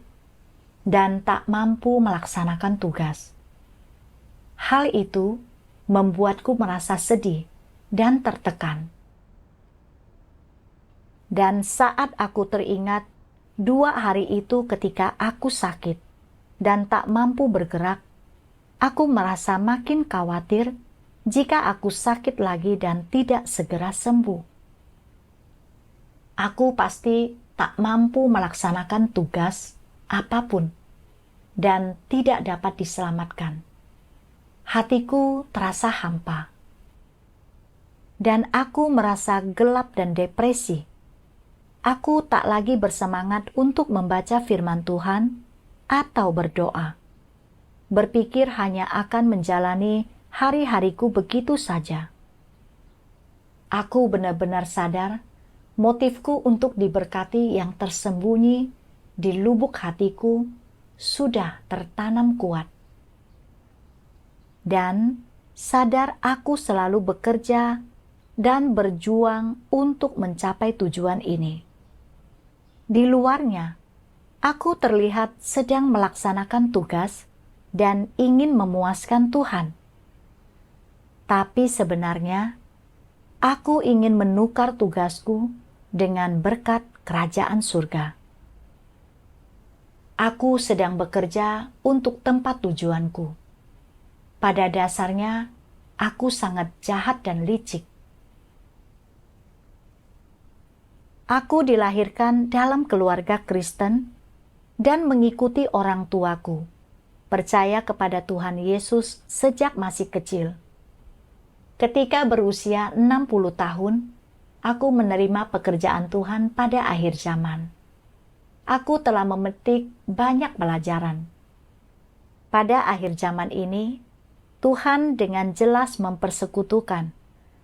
A: dan tak mampu melaksanakan tugas. Hal itu membuatku merasa sedih dan tertekan. Dan saat aku teringat 2 hari itu ketika aku sakit dan tak mampu bergerak, aku merasa makin khawatir jika aku sakit lagi dan tidak segera sembuh. Aku pasti tak mampu melaksanakan tugas apapun dan tidak dapat diselamatkan. Hatiku terasa hampa, dan aku merasa gelap dan depresi. Aku tak lagi bersemangat untuk membaca firman Tuhan atau berdoa. Berpikir hanya akan menjalani hari-hariku begitu saja. Aku benar-benar sadar motifku untuk diberkati yang tersembunyi di lubuk hatiku sudah tertanam kuat. Dan sadar aku selalu bekerja dan berjuang untuk mencapai tujuan ini. Di luarnya, aku terlihat sedang melaksanakan tugas dan ingin memuaskan Tuhan. Tapi sebenarnya, aku ingin menukar tugasku dengan berkat kerajaan surga. Aku sedang bekerja untuk tempat tujuanku. Pada dasarnya, aku sangat jahat dan licik. Aku dilahirkan dalam keluarga Kristen dan mengikuti orang tuaku, percaya kepada Tuhan Yesus sejak masih kecil. Ketika berusia 60 tahun, aku menerima pekerjaan Tuhan pada akhir zaman. Aku telah memetik banyak pelajaran. Pada akhir zaman ini, Tuhan dengan jelas mempersekutukan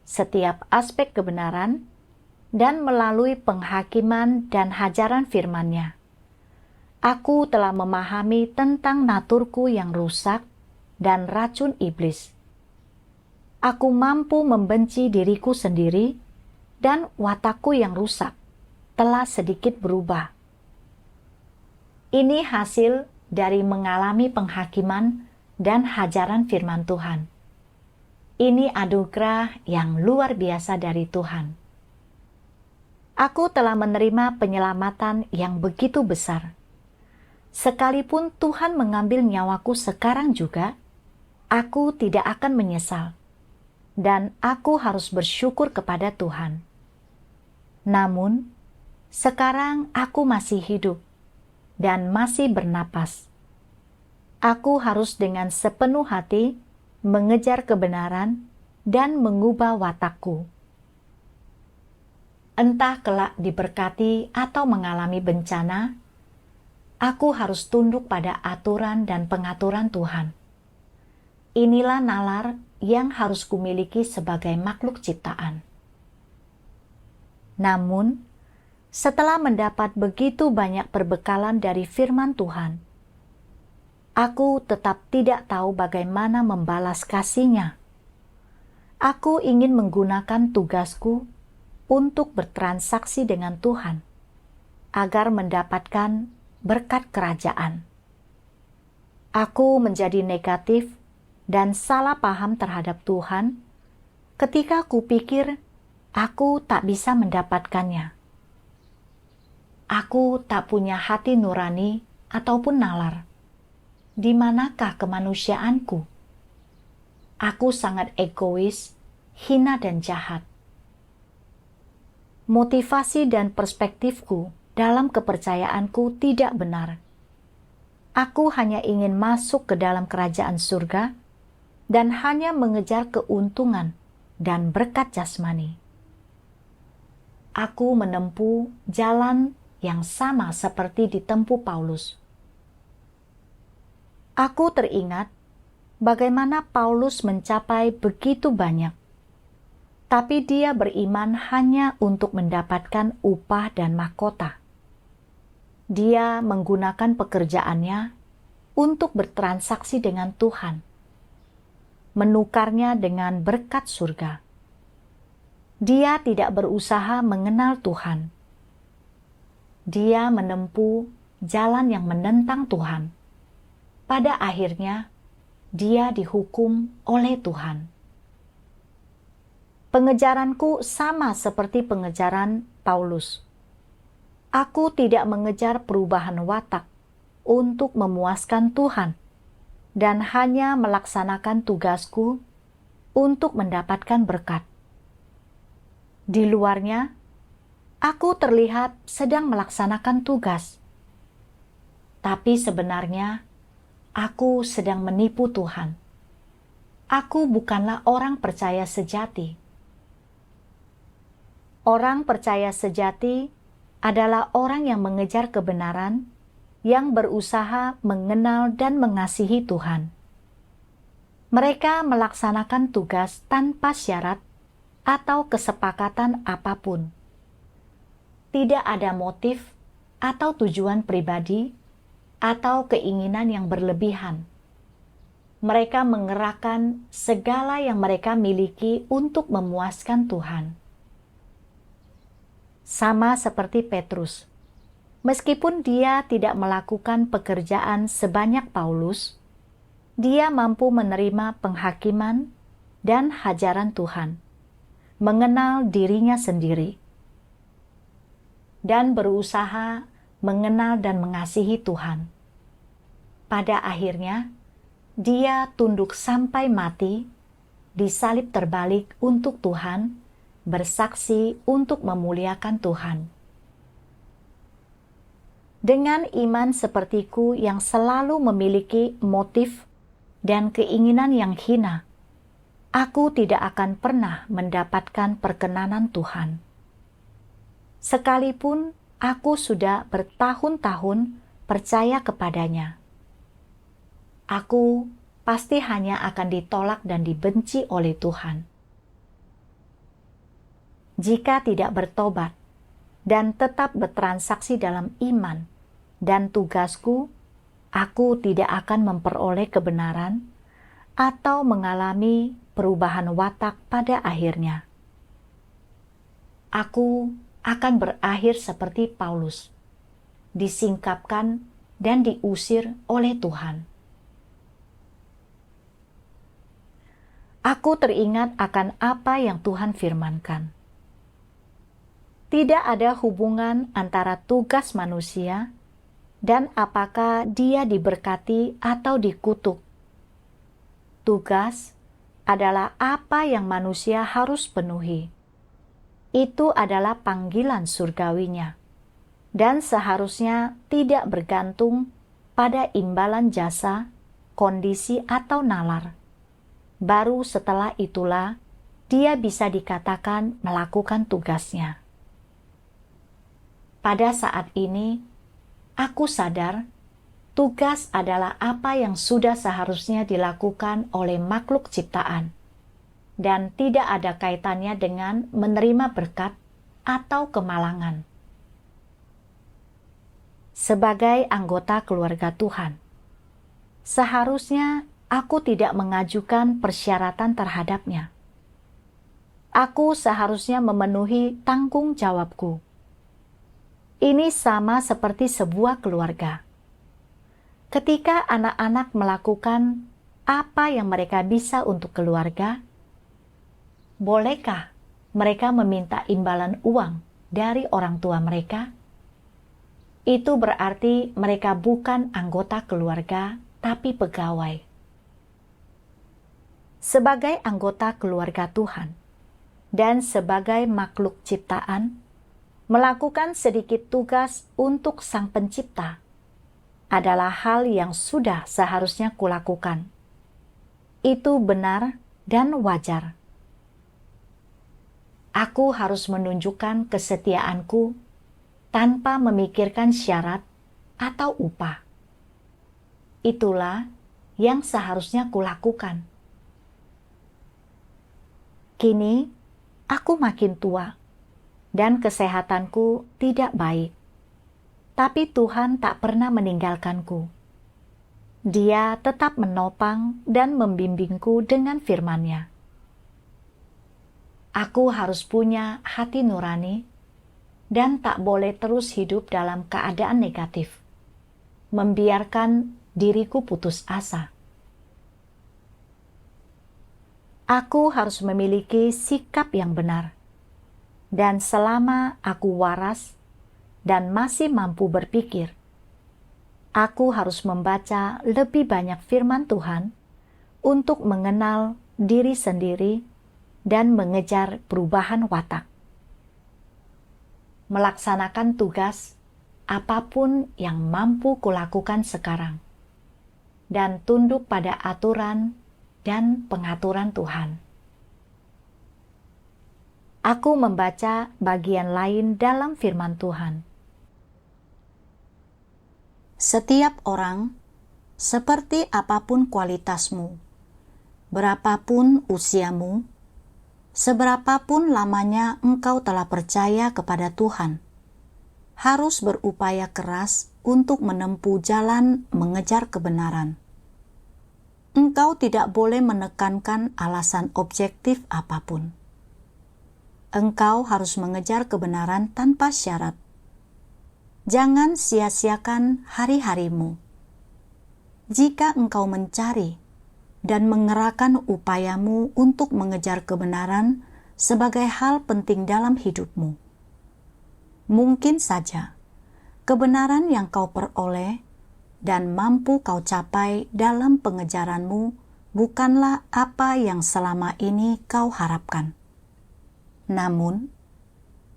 A: setiap aspek kebenaran dan melalui penghakiman dan hajaran firman-Nya. Aku telah memahami tentang naturku yang rusak dan racun iblis. Aku mampu membenci diriku sendiri dan watakku yang rusak telah sedikit berubah. Ini hasil dari mengalami penghakiman dan hajaran firman Tuhan. Ini anugerah yang luar biasa dari Tuhan. Aku telah menerima penyelamatan yang begitu besar. Sekalipun Tuhan mengambil nyawaku sekarang juga, aku tidak akan menyesal. Dan aku harus bersyukur kepada Tuhan. Namun, sekarang aku masih hidup dan masih bernapas. Aku harus dengan sepenuh hati mengejar kebenaran dan mengubah watakku. Entah kelak diberkati atau mengalami bencana, aku harus tunduk pada aturan dan pengaturan Tuhan. Inilah nalar yang harus kumiliki sebagai makhluk ciptaan. Namun, setelah mendapat begitu banyak perbekalan dari firman Tuhan, aku tetap tidak tahu bagaimana membalas kasih-Nya. Aku ingin menggunakan tugasku untuk bertransaksi dengan Tuhan, agar mendapatkan berkat kerajaan. Aku menjadi negatif dan salah paham terhadap Tuhan ketika kupikir aku tak bisa mendapatkannya. Aku tak punya hati nurani ataupun nalar. Di manakah kemanusiaanku? Aku sangat egois, hina dan jahat. Motivasi dan perspektifku dalam kepercayaanku tidak benar. Aku hanya ingin masuk ke dalam kerajaan surga dan hanya mengejar keuntungan dan berkat jasmani. Aku menempuh jalan yang sama seperti ditempuh Paulus. Aku teringat bagaimana Paulus mencapai begitu banyak, tapi dia beriman hanya untuk mendapatkan upah dan mahkota. Dia menggunakan pekerjaannya untuk bertransaksi dengan Tuhan, menukarnya dengan berkat surga. Dia tidak berusaha mengenal Tuhan. Dia menempuh jalan yang menentang Tuhan. Pada akhirnya, dia dihukum oleh Tuhan. Pengejaranku sama seperti pengejaran Paulus. Aku tidak mengejar perubahan watak untuk memuaskan Tuhan dan hanya melaksanakan tugasku untuk mendapatkan berkat. Di luarnya, aku terlihat sedang melaksanakan tugas, tapi sebenarnya aku sedang menipu Tuhan. Aku bukanlah orang percaya sejati. Orang percaya sejati adalah orang yang mengejar kebenaran, yang berusaha mengenal dan mengasihi Tuhan. Mereka melaksanakan tugas tanpa syarat atau kesepakatan apapun. Tidak ada motif atau tujuan pribadi atau keinginan yang berlebihan. Mereka mengerahkan segala yang mereka miliki untuk memuaskan Tuhan. Sama seperti Petrus, meskipun dia tidak melakukan pekerjaan sebanyak Paulus, dia mampu menerima penghakiman dan hajaran Tuhan, mengenal dirinya sendiri, dan berusaha mengenal dan mengasihi Tuhan. Pada akhirnya, dia tunduk sampai mati, disalib terbalik untuk Tuhan, bersaksi untuk memuliakan Tuhan. Dengan iman sepertiku yang selalu memiliki motif dan keinginan yang hina, aku tidak akan pernah mendapatkan perkenanan Tuhan. Sekalipun aku sudah bertahun-tahun percaya kepadanya, aku pasti hanya akan ditolak dan dibenci oleh Tuhan. Jika tidak bertobat dan tetap bertransaksi dalam iman dan tugasku, aku tidak akan memperoleh kebenaran atau mengalami perubahan watak pada akhirnya. Aku akan berakhir seperti Paulus, disingkapkan dan diusir oleh Tuhan. Aku teringat akan apa yang Tuhan firmankan. Tidak ada hubungan antara tugas manusia dan apakah dia diberkati atau dikutuk. Tugas adalah apa yang manusia harus penuhi. Itu adalah panggilan surgawinya, dan seharusnya tidak bergantung pada imbalan jasa, kondisi, atau nalar. Baru setelah itulah dia bisa dikatakan melakukan tugasnya. Pada saat ini, aku sadar tugas adalah apa yang sudah seharusnya dilakukan oleh makhluk ciptaan, dan tidak ada kaitannya dengan menerima berkat atau kemalangan. Sebagai anggota keluarga Tuhan, seharusnya aku tidak mengajukan persyaratan terhadapnya. Aku seharusnya memenuhi tanggung jawabku. Ini sama seperti sebuah keluarga. Ketika anak-anak melakukan apa yang mereka bisa untuk keluarga, bolehkah mereka meminta imbalan uang dari orang tua mereka? Itu berarti mereka bukan anggota keluarga, tapi pegawai. Sebagai anggota keluarga Tuhan dan sebagai makhluk ciptaan, melakukan sedikit tugas untuk Sang Pencipta adalah hal yang sudah seharusnya kulakukan. Itu benar dan wajar. Aku harus menunjukkan kesetiaanku tanpa memikirkan syarat atau upah. Itulah yang seharusnya kulakukan. Kini, aku makin tua, dan kesehatanku tidak baik. Tapi Tuhan tak pernah meninggalkanku. Dia tetap menopang dan membimbingku dengan firman-Nya. Aku harus punya hati nurani dan tak boleh terus hidup dalam keadaan negatif, membiarkan diriku putus asa. Aku harus memiliki sikap yang benar, dan selama aku waras dan masih mampu berpikir, aku harus membaca lebih banyak firman Tuhan untuk mengenal diri sendiri dan mengejar perubahan watak. Melaksanakan tugas apapun yang mampu kulakukan sekarang, dan tunduk pada aturan dan pengaturan Tuhan. Aku membaca bagian lain dalam firman Tuhan. Setiap orang, seperti apapun kualitasmu, berapapun usiamu, seberapapun lamanya engkau telah percaya kepada Tuhan, harus berupaya keras untuk menempuh jalan mengejar kebenaran. Engkau tidak boleh menekankan alasan objektif apapun. Engkau harus mengejar kebenaran tanpa syarat. Jangan sia-siakan hari-harimu. Jika engkau mencari dan mengerahkan upayamu untuk mengejar kebenaran sebagai hal penting dalam hidupmu, mungkin saja kebenaran yang kau peroleh dan mampu kau capai dalam pengejaranmu bukanlah apa yang selama ini kau harapkan. Namun,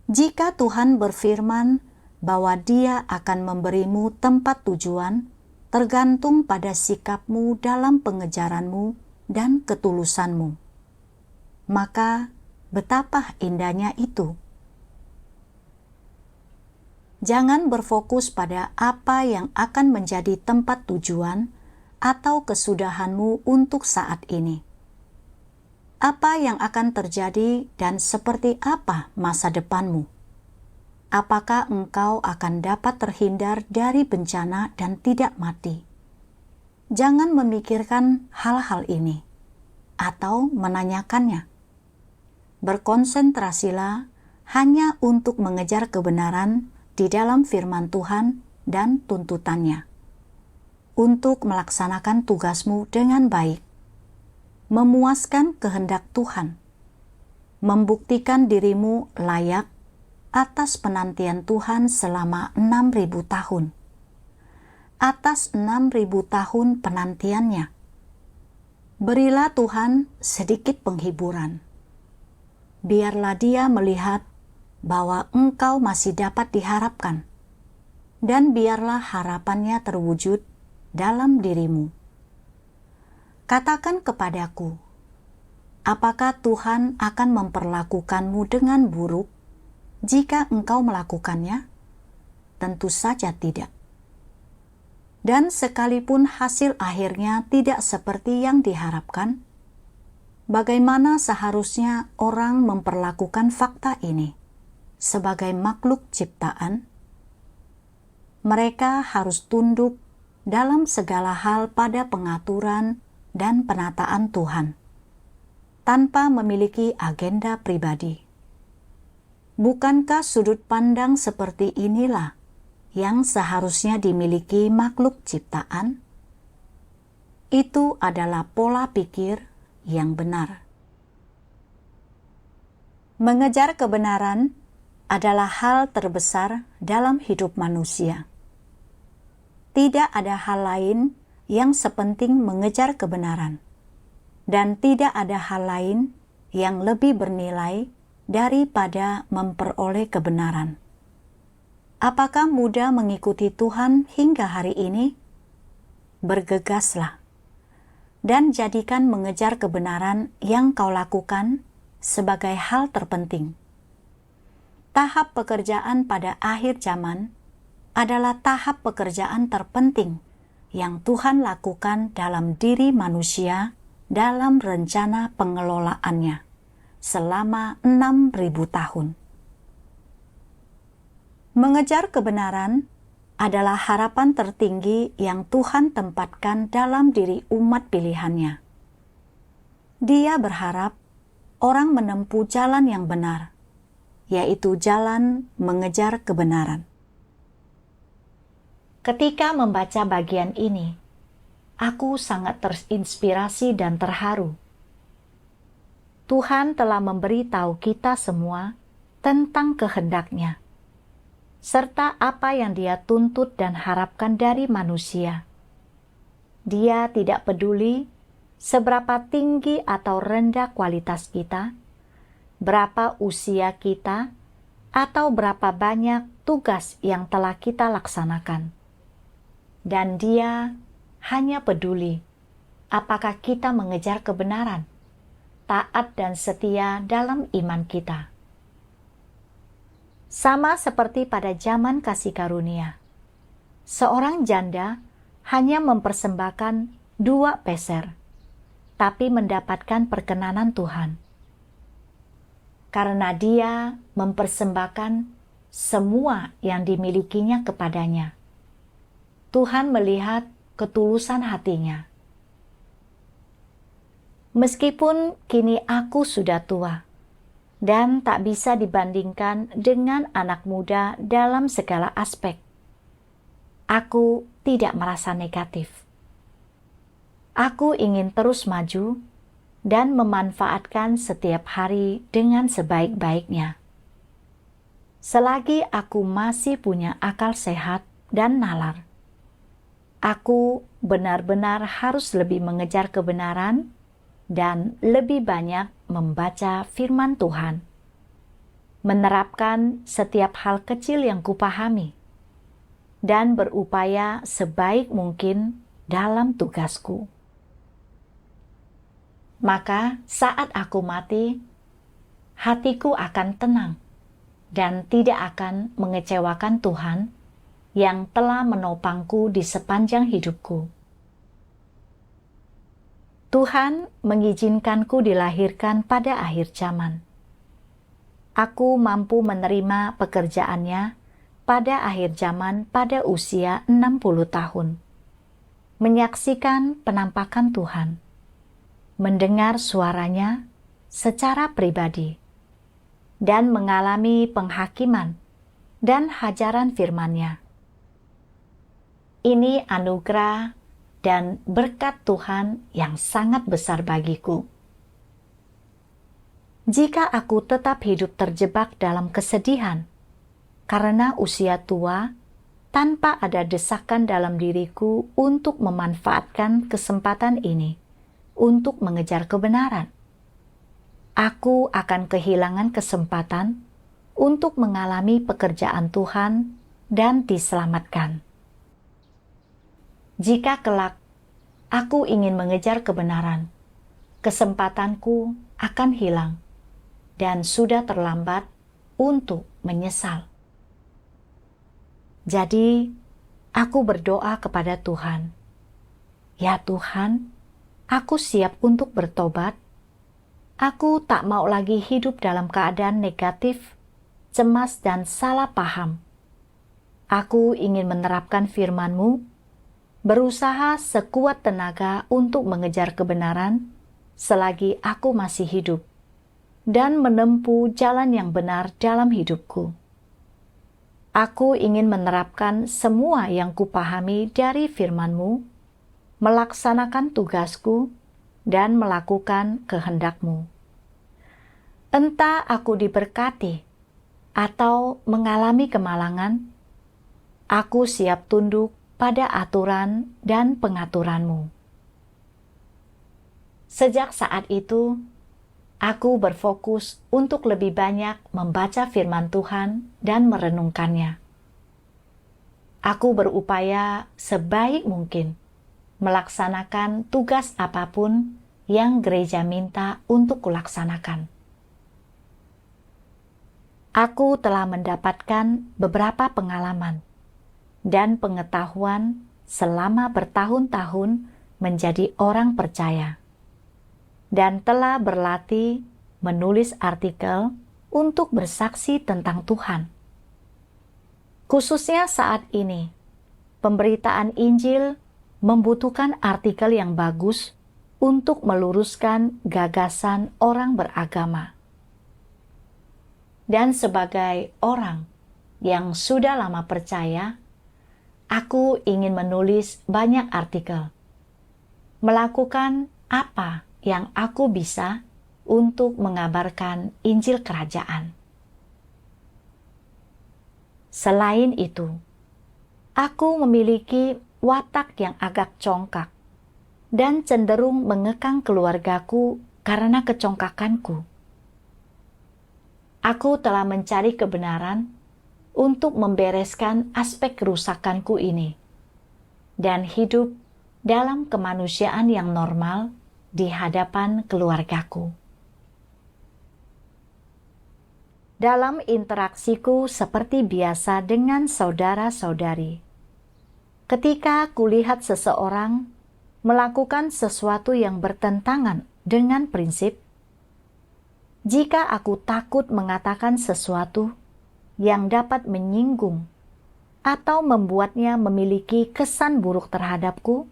A: jika Tuhan berfirman bahwa Dia akan memberimu tempat tujuan, tergantung pada sikapmu dalam pengejaranmu dan ketulusanmu, maka betapa indahnya itu. Jangan berfokus pada apa yang akan menjadi tempat tujuan atau kesudahanmu untuk saat ini. Apa yang akan terjadi dan seperti apa masa depanmu? Apakah engkau akan dapat terhindar dari bencana dan tidak mati? Jangan memikirkan hal-hal ini atau menanyakannya. Berkonsentrasilah hanya untuk mengejar kebenaran di dalam firman Tuhan dan tuntutannya, untuk melaksanakan tugasmu dengan baik, memuaskan kehendak Tuhan, membuktikan dirimu layak atas penantian Tuhan selama 6.000 tahun, atas 6.000 tahun penantiannya. Berilah Tuhan sedikit penghiburan. Biarlah Dia melihat bahwa engkau masih dapat diharapkan, dan biarlah harapannya terwujud dalam dirimu. Katakan kepadaku, apakah Tuhan akan memperlakukanmu dengan buruk jika engkau melakukannya? Tentu saja tidak. Dan sekalipun hasil akhirnya tidak seperti yang diharapkan, bagaimana seharusnya orang memperlakukan fakta ini? Sebagai makhluk ciptaan, mereka harus tunduk dalam segala hal pada pengaturan dan penataan Tuhan, tanpa memiliki agenda pribadi. Bukankah sudut pandang seperti inilah yang seharusnya dimiliki makhluk ciptaan? Itu adalah pola pikir yang benar. Mengejar kebenaran adalah hal terbesar dalam hidup manusia. Tidak ada hal lain yang sepenting mengejar kebenaran, dan tidak ada hal lain yang lebih bernilai daripada memperoleh kebenaran. Apakah mudah mengikuti Tuhan hingga hari ini? Bergegaslah, dan jadikan mengejar kebenaran yang kau lakukan sebagai hal terpenting. Tahap pekerjaan pada akhir zaman adalah tahap pekerjaan terpenting yang Tuhan lakukan dalam diri manusia dalam rencana pengelolaannya selama 6.000 tahun. Mengejar kebenaran adalah harapan tertinggi yang Tuhan tempatkan dalam diri umat pilihannya. Dia berharap orang menempuh jalan yang benar, yaitu jalan mengejar kebenaran. Ketika membaca bagian ini, aku sangat terinspirasi dan terharu. Tuhan telah memberitahu kita semua tentang kehendak-Nya, serta apa yang Dia tuntut dan harapkan dari manusia. Dia tidak peduli seberapa tinggi atau rendah kualitas kita, berapa usia kita, atau berapa banyak tugas yang telah kita laksanakan. Dan Dia hanya peduli apakah kita mengejar kebenaran, taat dan setia dalam iman kita. Sama seperti pada zaman kasih karunia, seorang janda hanya mempersembahkan 2 peser, tapi mendapatkan perkenanan Tuhan. Karena dia mempersembahkan semua yang dimilikinya kepadanya. Tuhan melihat ketulusan hatinya. Meskipun kini aku sudah tua dan tak bisa dibandingkan dengan anak muda dalam segala aspek, aku tidak merasa negatif. Aku ingin terus maju dan memanfaatkan setiap hari dengan sebaik-baiknya. Selagi aku masih punya akal sehat dan nalar, aku benar-benar harus lebih mengejar kebenaran dan lebih banyak membaca firman Tuhan, menerapkan setiap hal kecil yang kupahami, dan berupaya sebaik mungkin dalam tugasku. Maka saat aku mati, hatiku akan tenang dan tidak akan mengecewakan Tuhan yang telah menopangku di sepanjang hidupku. Tuhan mengizinkanku dilahirkan pada akhir zaman. Aku mampu menerima pekerjaannya pada akhir zaman pada usia 60 tahun. Menyaksikan penampakan Tuhan, mendengar suaranya secara pribadi, dan mengalami penghakiman dan hajaran firman-Nya. Ini anugerah dan berkat Tuhan yang sangat besar bagiku. Jika aku tetap hidup terjebak dalam kesedihan karena usia tua, tanpa ada desakan dalam diriku untuk memanfaatkan kesempatan ini untuk mengejar kebenaran, aku akan kehilangan kesempatan untuk mengalami pekerjaan Tuhan dan diselamatkan. Jika kelak aku ingin mengejar kebenaran, kesempatanku akan hilang dan sudah terlambat untuk menyesal. Jadi, aku berdoa kepada Tuhan, "Ya Tuhan, aku siap untuk bertobat. Aku tak mau lagi hidup dalam keadaan negatif, cemas dan salah paham. Aku ingin menerapkan firman-Mu, berusaha sekuat tenaga untuk mengejar kebenaran selagi aku masih hidup dan menempuh jalan yang benar dalam hidupku. Aku ingin menerapkan semua yang kupahami dari firman-Mu, melaksanakan tugasku, dan melakukan kehendak-Mu. Entah aku diberkati atau mengalami kemalangan, aku siap tunduk pada aturan dan pengaturan-Mu. Sejak saat itu, aku berfokus untuk lebih banyak membaca firman Tuhan dan merenungkannya. Aku berupaya sebaik mungkin melaksanakan tugas apapun yang gereja minta untuk kulaksanakan. Aku telah mendapatkan beberapa pengalaman dan pengetahuan selama bertahun-tahun menjadi orang percaya, dan telah berlatih menulis artikel untuk bersaksi tentang Tuhan. Khususnya saat ini, pemberitaan Injil membutuhkan artikel yang bagus untuk meluruskan gagasan orang beragama. Dan sebagai orang yang sudah lama percaya, aku ingin menulis banyak artikel, melakukan apa yang aku bisa untuk mengabarkan Injil Kerajaan. Selain itu, aku memiliki watak yang agak congkak dan cenderung mengekang keluargaku karena kecongkakanku. Aku telah mencari kebenaran untuk membereskan aspek kerusakanku ini dan hidup dalam kemanusiaan yang normal di hadapan keluargaku. Dalam interaksiku seperti biasa dengan saudara-saudari, ketika kulihat seseorang melakukan sesuatu yang bertentangan dengan prinsip, jika aku takut mengatakan sesuatu yang dapat menyinggung atau membuatnya memiliki kesan buruk terhadapku,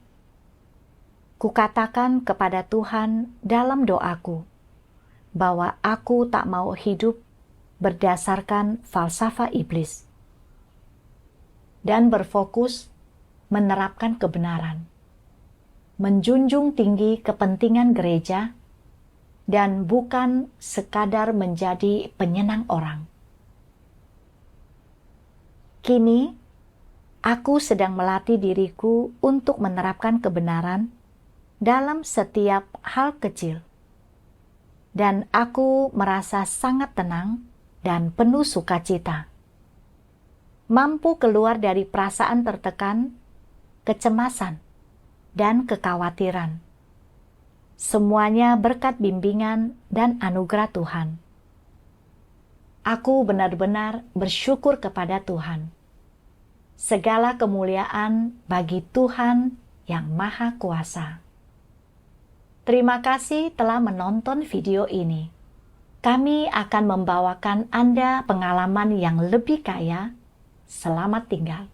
A: kukatakan kepada Tuhan dalam doaku bahwa aku tak mau hidup berdasarkan falsafah iblis dan berfokus menerapkan kebenaran, menjunjung tinggi kepentingan gereja, dan bukan sekadar menjadi penyenang orang. Kini, aku sedang melatih diriku untuk menerapkan kebenaran dalam setiap hal kecil. Dan aku merasa sangat tenang dan penuh sukacita. Mampu keluar dari perasaan tertekan, kecemasan, dan kekhawatiran. Semuanya berkat bimbingan dan anugerah Tuhan. Aku benar-benar bersyukur kepada Tuhan. Segala kemuliaan bagi Tuhan yang Maha Kuasa. Terima kasih telah menonton video ini. Kami akan membawakan Anda pengalaman yang lebih kaya. Selamat tinggal.